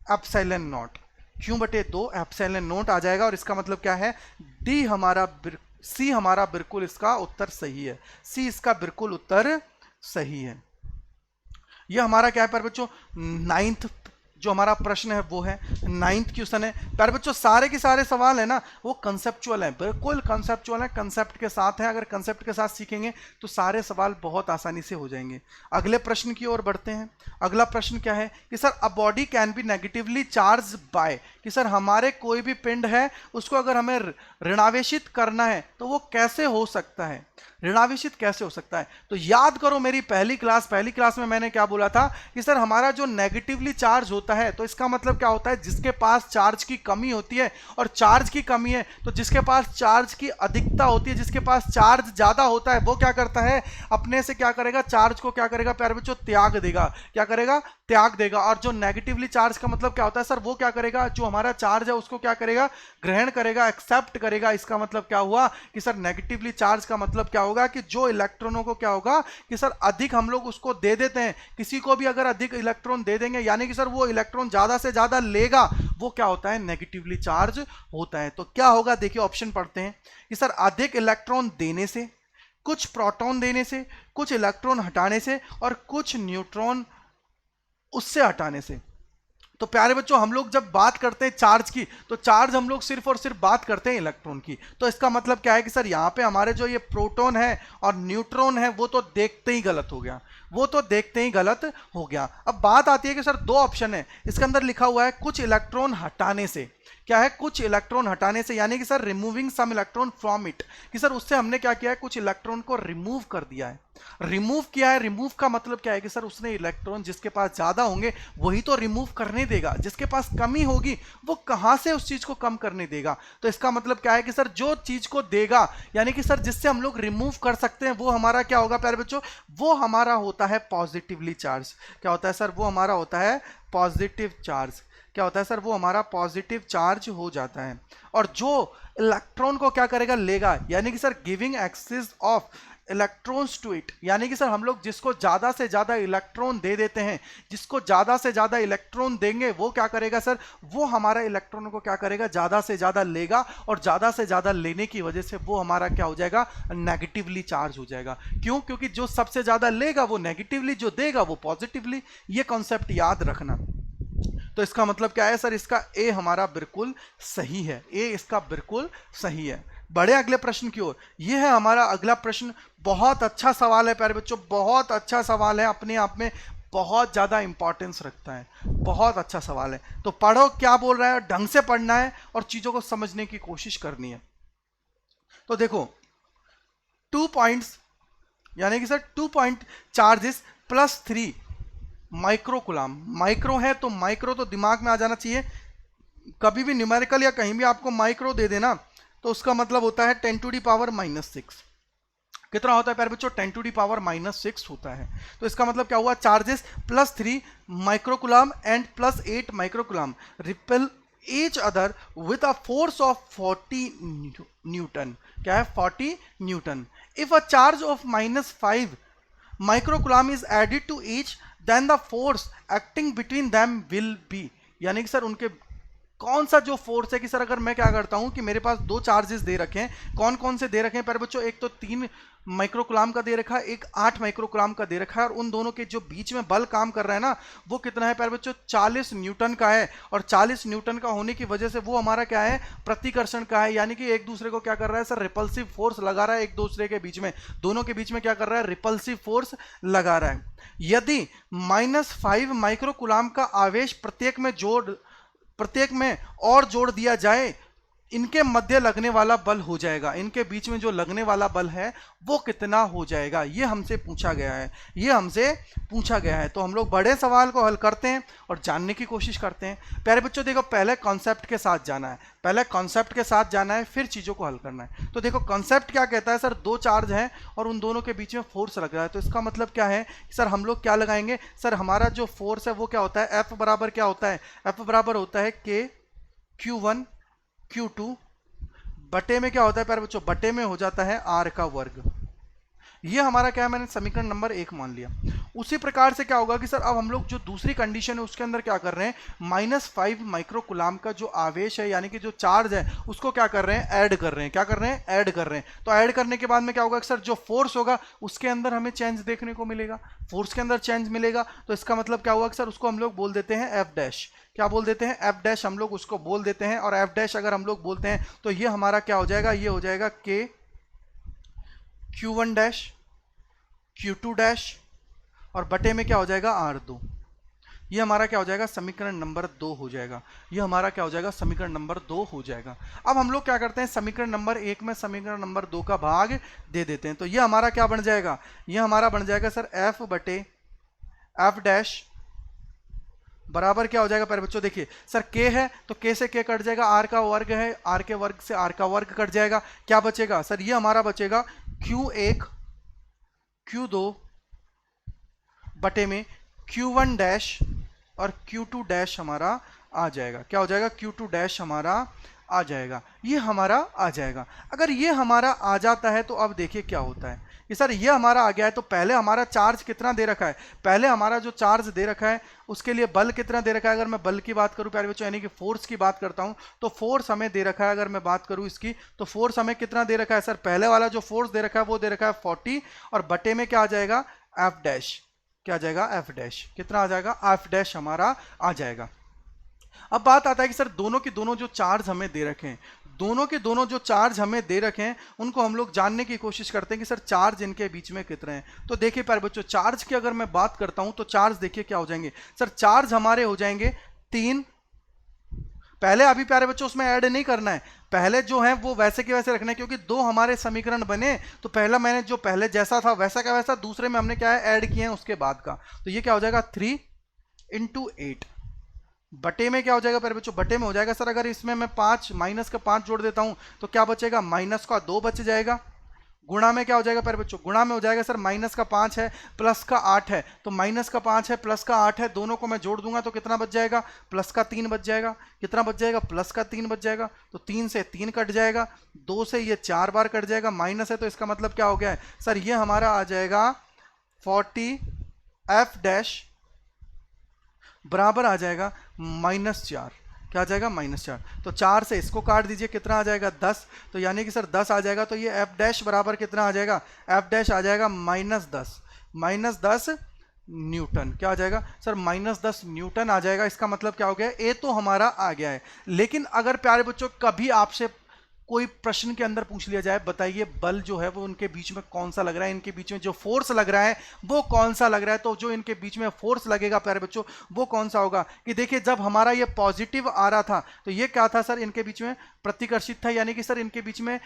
एप्सिलॉन नॉट। Q बटे 2 एप्सिलॉन नॉट आ जाएगा। और इसका मतलब क्या है, डी हमारा सी हमारा बिल्कुल इसका उत्तर सही है। सी इसका बिल्कुल उत्तर सही है। ये हमारा क्या है प्यारे बच्चों, 9th जो हमारा प्रश्न है वो है 9th क्वेश्चन है। प्यारे बच्चों सारे के सारे सवाल है ना वो कंसेप्चुअल है, बिल्कुल कंसेप्चुअल है, कंसेप्ट के साथ है। अगर कंसेप्ट के साथ सीखेंगे तो सारे सवाल बहुत आसानी से हो जाएंगे। अगले प्रश्न की ओर बढ़ते हैं। अगला प्रश्न क्या है कि sir a body can be negatively charge by, कि सर हमारे कोई भी पिंड है उसको अगर हमें ऋणावेशित करना है तो वो कैसे हो सकता है, ऋणावेशित कैसे हो सकता है। तो याद करो मेरी पहली क्लास में मैंने क्या बोला था कि सर हमारा जो नेगेटिवली चार्ज होता होता है, तो इसका मतलब क्या होता है, जिसके पास चार्ज की कमी होती है और चार्ज की कमी है, तो जिसके पास चार्ज की अधिकता होती है, जिसके पास चार्ज ज्यादा होता है, वो क्या करता है, अपने से क्या करेगा, चार्ज को क्या करेगा प्यारे बच्चों, त्याग देगा। क्या करेगा, त्याग देगा। और जो नेगेटिवली चार्ज का मतलब क्या होता है सर, वो क्या करेगा, जो हमारा चार्ज है उसको क्या करेगा, ग्रहण करेगा, एक्सेप्ट करेगा। इसका मतलब क्या हुआ कि सर नेगेटिवली चार्ज का मतलब क्या होगा कि जो इलेक्ट्रॉनों को क्या होगा कि सर अधिक हम लोग उसको दे देते हैं, किसी को भी अगर अधिक इलेक्ट्रॉन दे देंगे यानी कि सर वो इलेक्ट्रॉन ज्यादा से ज्यादा लेगा, वो क्या होता है, नेगेटिवली चार्ज होता है। तो क्या होगा, देखिए ऑप्शन पढ़ते हैं कि सर अधिक इलेक्ट्रॉन देने से, कुछ प्रोटॉन देने से, कुछ इलेक्ट्रॉन हटाने से और कुछ न्यूट्रॉन उससे हटाने से। तो प्यारे बच्चों हम लोग जब बात करते हैं चार्ज की, तो चार्ज हम लोग सिर्फ और सिर्फ बात करते हैं इलेक्ट्रॉन की। तो इसका मतलब क्या है कि सर यहाँ पे हमारे जो ये प्रोटॉन है और न्यूट्रॉन है वो तो देखते ही गलत हो गया, वो तो देखते ही गलत हो गया। अब बात आती है कि सर दो ऑप्शन है, इसके अंदर लिखा हुआ है कुछ इलेक्ट्रॉन हटाने से। क्या है, कुछ इलेक्ट्रॉन हटाने से, यानी कि sir removing some electron from it, कि सर उससे हमने क्या किया है, कुछ इलेक्ट्रॉन को रिमूव कर दिया है। रिमूव किया है, रिमूव का मतलब क्या है कि सर उसने इलेक्ट्रॉन जिसके पास ज्यादा होंगे वही तो रिमूव करने देगा, जिसके पास कमी होगी वो कहां से उस चीज को कम करने देगा। तो इसका मतलब क्या है कि सर जो चीज को देगा, यानी कि सर जिससे हम लोग रिमूव कर सकते हैं, वो हमारा क्या होगा प्यारे बच्चों, वो हमारा होता है पॉजिटिवली चार्ज। क्या होता है सर, वो हमारा होता है पॉजिटिव चार्ज। क्या होता है सर, वो हमारा पॉजिटिव चार्ज हो जाता है। और जो इलेक्ट्रॉन को क्या करेगा, लेगा, यानी कि sir giving excess of electrons to it, यानी कि सर हम लोग जिसको ज्यादा से ज्यादा इलेक्ट्रॉन दे देते हैं, जिसको ज्यादा से ज्यादा इलेक्ट्रॉन देंगे वो क्या करेगा सर, वो हमारा इलेक्ट्रॉन को क्या करेगा, ज्यादा से ज्यादा लेगा और ज्यादा से ज्यादा लेने की वजह से वो हमारा क्या हो जाएगा, नेगेटिवली चार्ज हो जाएगा। क्यों, क्योंकि जो सबसे ज्यादा लेगा वो नेगेटिवली, जो देगा वो पॉजिटिवली। ये कॉन्सेप्ट याद रखना। तो इसका मतलब क्या है सर, इसका ए हमारा बिल्कुल सही है, ए इसका बिल्कुल सही है। बड़े अगले प्रश्न की ओर, ये है हमारा अगला प्रश्न। बहुत अच्छा सवाल है प्यारे बच्चों, बहुत अच्छा सवाल है, अपने आप में बहुत ज्यादा इंपॉर्टेंस रखता है, बहुत अच्छा सवाल है। तो पढ़ो क्या बोल रहा है, ढंग से पढ़ना है और चीजों को समझने की कोशिश करनी है। तो देखो 2 पॉइंट्स, यानी कि sir 2 point charges plus 3 micro कुलाम। Micro है तो माइक्रो तो दिमाग में आ जाना चाहिए। कभी भी न्यूमेरिकल या कहीं भी आपको माइक्रो दे देना तो उसका मतलब होता है 10 टू दी पावर -6। कितना होता है प्यारे बच्चों, 10 टू दी पावर -6 होता है। तो इसका मतलब क्या हुआ, charges plus 3 microcoulomb and plus 8 microcoulomb repel each other with a force of 40 Newton. क्या है, 40 Newton. if a charge of -5 microcoulomb is added to each then the force acting between them will be, यानी कि सर उनके कौन सा जो फोर्स है कि सर अगर मैं क्या करता हूं कि मेरे पास दो चार्जेस दे रखे हैं, कौन कौन से दे रखे हैं प्यारे बच्चों, एक तो 3 माइक्रोकुलाम का दे रखा है, एक 8 माइक्रोकुलाम का दे रखा है, और उन दोनों के जो बीच में बल काम कर रहा है ना, वो कितना है प्यारे बच्चों, 40 न्यूटन का है। और 40 न्यूटन का होने की वजह से वो हमारा क्या है, प्रतिकर्षण का है, यानी कि एक दूसरे को क्या कर रहा है सर, रिपल्सिव फोर्स लगा रहा है एक दूसरे के बीच में, दोनों के बीच में क्या कर रहा है, रिपल्सिव फोर्स लगा रहा है। यदि -5 माइक्रोकुलाम का आवेश प्रत्येक में और जोड़ दिया जाए, इनके मध्य लगने वाला बल हो जाएगा, इनके बीच में जो लगने वाला बल है वो कितना हो जाएगा, ये हमसे पूछा गया है, ये हमसे पूछा गया है। तो हम लोग बड़े सवाल को हल करते हैं और जानने की कोशिश करते हैं। प्यारे बच्चों देखो, पहले कॉन्सेप्ट के साथ जाना है, पहले कॉन्सेप्ट के साथ जाना है, फिर चीजों को हल करना है। तो देखो कॉन्सेप्ट क्या कहता है सर, दो चार्ज हैं और उन दोनों के बीच में फोर्स लग रहा है। तो इसका मतलब क्या है सर, हम लोग क्या लगाएंगे सर, हमारा जो फोर्स है वो क्या होता है, F बराबर क्या होता है, F बराबर होता है K Q1 Q2 बटे में क्या होता है प्यारे बच्चों, बटे में हो जाता है R का वर्ग। ये हमारा क्या है, मैंने समीकरण नंबर 1 मान लिया। उसी प्रकार से क्या होगा कि सर अब हम लोग जो दूसरी कंडीशन है उसके अंदर क्या कर रहे हैं, -5 माइक्रोकुलाम का जो आवेश है यानी कि जो चार्ज है उसको क्या कर रहे हैं, ऐड कर रहे हैं। क्या कर रहे हैं, ऐड कर रहे हैं। तो ऐड करने के बाद में क्या होगा कि सर जो फोर्स होगा उसके अंदर हमें चेंज देखने को मिलेगा, फोर्स के अंदर चेंज मिलेगा। तो इसका मतलब क्या हुआ कि सर उसको हम लोग बोल देते हैं F डैश। क्या बोल देते हैं, F डैश हम लोग उसको बोल देते हैं। और F डैश अगर हम लोग बोलते हैं तो ये हमारा क्या हो जाएगा, ये हो जाएगा K Q1 dash Q2 dash और बटे में क्या हो जाएगा R2। ये हमारा क्या हो जाएगा, समीकरण नंबर 2 हो जाएगा। ये हमारा क्या हो जाएगा, समीकरण नंबर 2 हो जाएगा। अब हम लोग क्या करते हैं, समीकरण नंबर 1 में समीकरण नंबर 2 का भाग दे देते हैं। तो ये हमारा क्या बन जाएगा, ये हमारा बन जाएगा सर F बटे F डैश बराबर क्या हो जाएगा प्यारे बच्चों, देखिए सर के है तो के से के कट जाएगा, आर का वर्ग है, आर के वर्ग से आर का वर्ग कट जाएगा, क्या बचेगा सर, ये हमारा बचेगा Q1 Q2 बटे में Q1 डैश और Q2 डैश हमारा आ जाएगा, क्या हो जाएगा, Q2 डैश हमारा आ जाएगा, ये हमारा आ जाएगा। अगर ये हमारा आ जाता है तो अब देखिए क्या होता है कि सर ये हमारा आ गया है, तो पहले हमारा चार्ज कितना दे रखा है, पहले हमारा जो चार्ज दे रखा है उसके लिए बल कितना दे रखा है। अगर मैं बल की बात करूं प्यारे बच्चों, यानी कि फोर्स की बात करता हूं, तो फोर्स हमें दे रखा है, अगर मैं बात करूं इसकी तो फोर्स हमें कितना दे रखा है सर, पहले वाला जो फोर्स दे रखा है वो दे रखा है 40 और बटे में क्या आ जाएगा एफ डैश, क्या आ जाएगा एफ डैश, कितना आ जाएगा एफ डैश हमारा आ जाएगा। अब बात आता है कि सर दोनों के दोनों जो चार्ज हमें दे रखे हैं, दोनों के दोनों जो चार्ज हमें दे रखे हैं उनको हम लोग जानने की कोशिश करते हैं कि सर चार्ज इनके बीच में कितने हैं। तो देखिए प्यारे बच्चों, चार्ज की अगर मैं बात करता हूं तो चार्ज देखिए क्या हो जाएंगे सर, चार्ज हमारे हो जाएंगे 3, पहले अभी प्यारे बच्चों उसमें ऐड नहीं करना है, पहले जो है वो वैसे के वैसे रखना है, क्योंकि दो हमारे समीकरण बने, तो पहला मैंने जो पहले जैसा था वैसा का वैसा, दूसरे में हमने क्या है ऐड किए हैं उसके बाद का, तो ये क्या हो जाएगा 3 × 8 बटे में क्या हो जाएगा प्यारे बच्चों, बटे में हो जाएगा सर, अगर इसमें मैं 5 माइनस का 5 जोड़ देता हूं तो क्या बचेगा, माइनस का 2 बच जाएगा, गुणा में क्या हो जाएगा प्यारे बच्चों, गुणा में हो जाएगा सर माइनस का 5 है प्लस का 8 है, तो माइनस का 5 है प्लस का 8 है, दोनों को मैं जोड़ दूंगा तो कितना बच जाएगा, प्लस का 3 बच जाएगा, कितना बच जाएगा, प्लस का 3 बच जाएगा, तो 3 से 3 कट जाएगा, 2 से ये 4 बार कट जाएगा, माइनस है तो इसका मतलब क्या हो गया है सर, ये हमारा आ जाएगा 40 एफ डैश बराबर आ जाएगा -4, क्या आ जाएगा -4, तो 4 से इसको काट दीजिए, कितना आ जाएगा 10, तो यानी कि सर 10 आ जाएगा, तो ये एफ डैश बराबर कितना आ जाएगा, एफ डैश आ जाएगा -10 न्यूटन, क्या आ जाएगा सर -10 न्यूटन आ जाएगा। इसका मतलब क्या हो गया, ए तो हमारा आ गया है, लेकिन अगर प्यारे बच्चों कभी आपसे कोई प्रश्न के अंदर पूछ लिया जाए, बताइए बल जो है वो उनके बीच में कौन सा लग रहा है, इनके बीच में जो फोर्स लग रहा है वो कौन सा लग रहा है, तो जो इनके बीच में फोर्स लगेगा प्यारे बच्चों वो कौन सा होगा, कि देखिए जब हमारा ये पॉजिटिव आ रहा था तो ये क्या था सर, इनके बीच में प्रतिकर्षित था, यानी कि सर इनके बीच में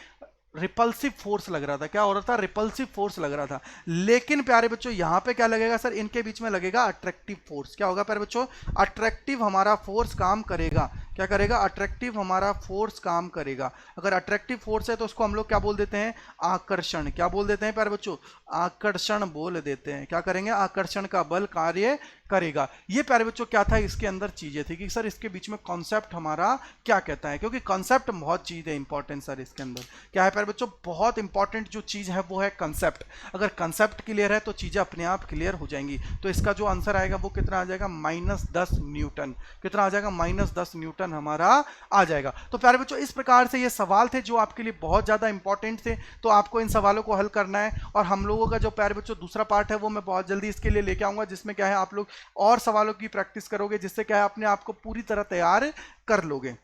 रिपल्सिव फोर्स लग रहा था, क्या हो रहा था, रिपल्सिव फोर्स लग रहा था। लेकिन प्यारे बच्चों यहां पे क्या लगेगा सर, इनके बीच में लगेगा अट्रैक्टिव फोर्स, क्या होगा प्यारे बच्चों, अट्रैक्टिव हमारा फोर्स काम करेगा, क्या करेगा, अट्रैक्टिव हमारा फोर्स काम करेगा। अगर अट्रैक्टिव फोर्स है तो उसको हम लोग क्या बोल देते हैं, आकर्षण, क्या बोल देते हैं प्यारे बच्चों, आकर्षण बोल देते हैं, क्या करेंगे, आकर्षण का बल कार्य करेगा। ये प्यारे बच्चों क्या था, इसके अंदर चीजें थी कि सर इसके बीच में कॉन्सेप्ट हमारा क्या कहता है, क्योंकि कॉन्सेप्ट बहुत चीज है इंपॉर्टेंट सर, इसके अंदर क्या है प्यारे बच्चों, बहुत इंपॉर्टेंट जो चीज है वो है कंसेप्ट। अगर कंसेप्ट क्लियर है तो चीजें अपने आप क्लियर हो जाएंगी। तो इसका जो आंसर आएगा वो कितना आ जाएगा, -10 न्यूटन, कितना आ जाएगा, -10 न्यूटन हमारा आ जाएगा। तो प्यारे बच्चों इस प्रकार से ये सवाल थे जो आपके लिए बहुत ज्यादा इंपॉर्टेंट थे, तो आपको इन सवालों को हल करना है। और हम लोगों का जो प्यारे बच्चों दूसरा पार्ट है वो मैं बहुत जल्दी इसके लिए लेके आऊंगा, जिसमें क्या है आप लोग और सवालों की प्रैक्टिस करोगे, जिससे क्या है अपने आप को पूरी तरह तैयार कर लोगे।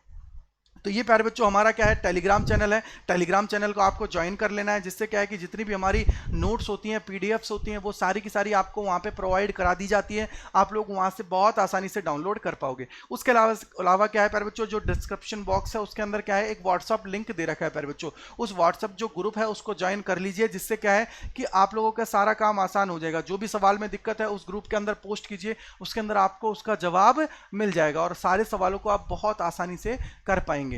तो ये प्यारे बच्चों हमारा क्या है, टेलीग्राम चैनल है, टेलीग्राम चैनल को आपको ज्वाइन कर लेना है, जिससे क्या है कि जितनी भी हमारी नोट्स होती हैं, पीडीएफ्स होती हैं, वो सारी की सारी आपको वहाँ पे प्रोवाइड करा दी जाती है, आप लोग वहाँ से बहुत आसानी से डाउनलोड कर पाओगे। उसके अलावा क्या है प्यारे बच्चों, जो डिस्क्रिप्शन बॉक्स है उसके अंदर क्या है, एक व्हाट्सअप लिंक दे रखा है प्यारे बच्चों, उस व्हाट्सअप जो ग्रुप है उसको ज्वाइन कर लीजिए, जिससे क्या है कि आप लोगों का सारा काम आसान हो जाएगा। जो भी सवाल में दिक्कत है उस ग्रुप के अंदर पोस्ट कीजिए, उसके अंदर आपको उसका जवाब मिल जाएगा और सारे सवालों को आप बहुत आसानी से कर पाएंगे।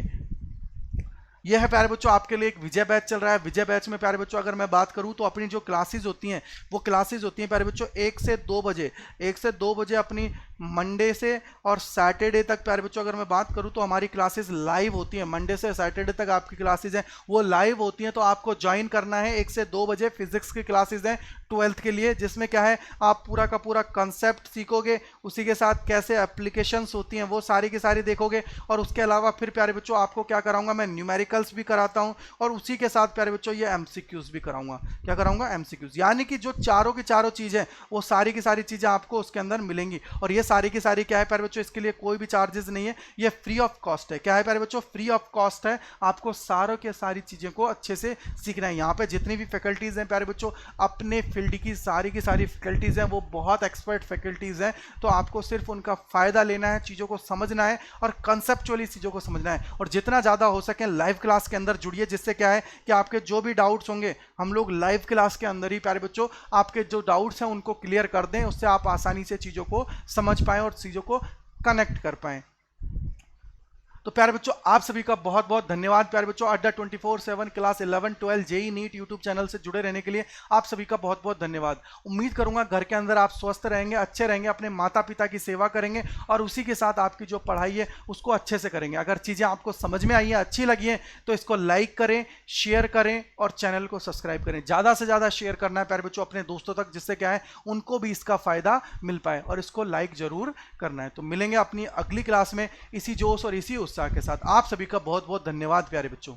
यह है प्यारे बच्चों आपके लिए एक विजय बैच चल रहा है। विजय बैच में प्यारे बच्चों अगर मैं बात करूं तो अपनी जो क्लासेस होती हैं वो क्लासेस होती हैं प्यारे बच्चों 1 से 2 बजे, 1 से 2 बजे अपनी मंडे से और सैटरडे तक प्यारे बच्चों अगर मैं बात करूं तो हमारी क्लासेस लाइव होती हैं। मंडे से सैटरडे तक आपकी क्लासेस हैं वो लाइव होती हैं, तो आपको ज्वाइन करना है। 1 से 2 बजे फिजिक्स की क्लासेस हैं 12th के लिए, जिसमें क्या है आप पूरा का पूरा कंसेप्ट सीखोगे, उसी के साथ कैसे एप्लीकेशंस होती हैं वो सारी की सारी देखोगे। और उसके अलावा फिर प्यारे बच्चों आपको क्या कराऊंगा, मैं न्यूमेरिकल्स भी कराता हूं और उसी के साथ प्यारे बच्चों ये एमसीक्यूज भी कराऊंगा। क्या कराऊंगा, एमसीक्यूज, यानी कि जो चारों की चारों चीजें वो सारी की सारी चीजें आपको उसके अंदर मिलेंगी। और ये सारी की सारी क्या है प्यारे बच्चों, इसके लिए कोई भी चार्जेस नहीं है, ये फ्री ऑफ कॉस्ट है। क्या है प्यारे बच्चों, फ्री ऑफ कॉस्ट है। आपको सारों के सारी चीजें को अच्छे से सीखना है। यहाँ पे जितनी भी फैकल्टीज हैं प्यारे बच्चों, अपने फील्ड की सारी फैकल्टीज हैं, वो बहुत एक्सपर्ट फैकल्टीज हैं, तो आपको सिर्फ उनका फायदा लेना है, चीजों को समझना है और कंसेप्चुअली चीजों को समझना है। और जितना ज्यादा हो सके लाइव क्लास के अंदर जुड़िए, जिससे क्या है कि आपके जो भी डाउट्स होंगे हम लोग लाइव क्लास के अंदर ही प्यारे बच्चों आपके जो डाउट्स हैं उनको क्लियर कर दें, उससे आप आसानी से चीजों को समझ पाएं और चीजों को कनेक्ट कर पाए। तो प्यारे बच्चों आप सभी का बहुत बहुत धन्यवाद। प्यारे बच्चों Adda 24/7 class 11 12 JEE NEET YouTube channel से जुड़े रहने के लिए आप सभी का बहुत बहुत धन्यवाद। उम्मीद करूंगा घर के अंदर आप स्वस्थ रहेंगे, अच्छे रहेंगे, अपने माता पिता की सेवा करेंगे और उसी के साथ आपकी जो पढ़ाई है उसको अच्छे से करेंगे। अगर चीज़ें आपको समझ में आई हैं, अच्छी लगी हैं, तो इसको लाइक करें, शेयर करें और चैनल को सब्सक्राइब करें। ज़्यादा से ज़्यादा शेयर करना है प्यारे बच्चों अपने दोस्तों तक, जिससे क्या है उनको भी इसका फ़ायदा मिल पाए, और इसको लाइक ज़रूर करना है। तो मिलेंगे अपनी अगली क्लास में इसी जोश और इसी उत्साह के साथ। आप सभी का बहुत बहुत धन्यवाद प्यारे बच्चों।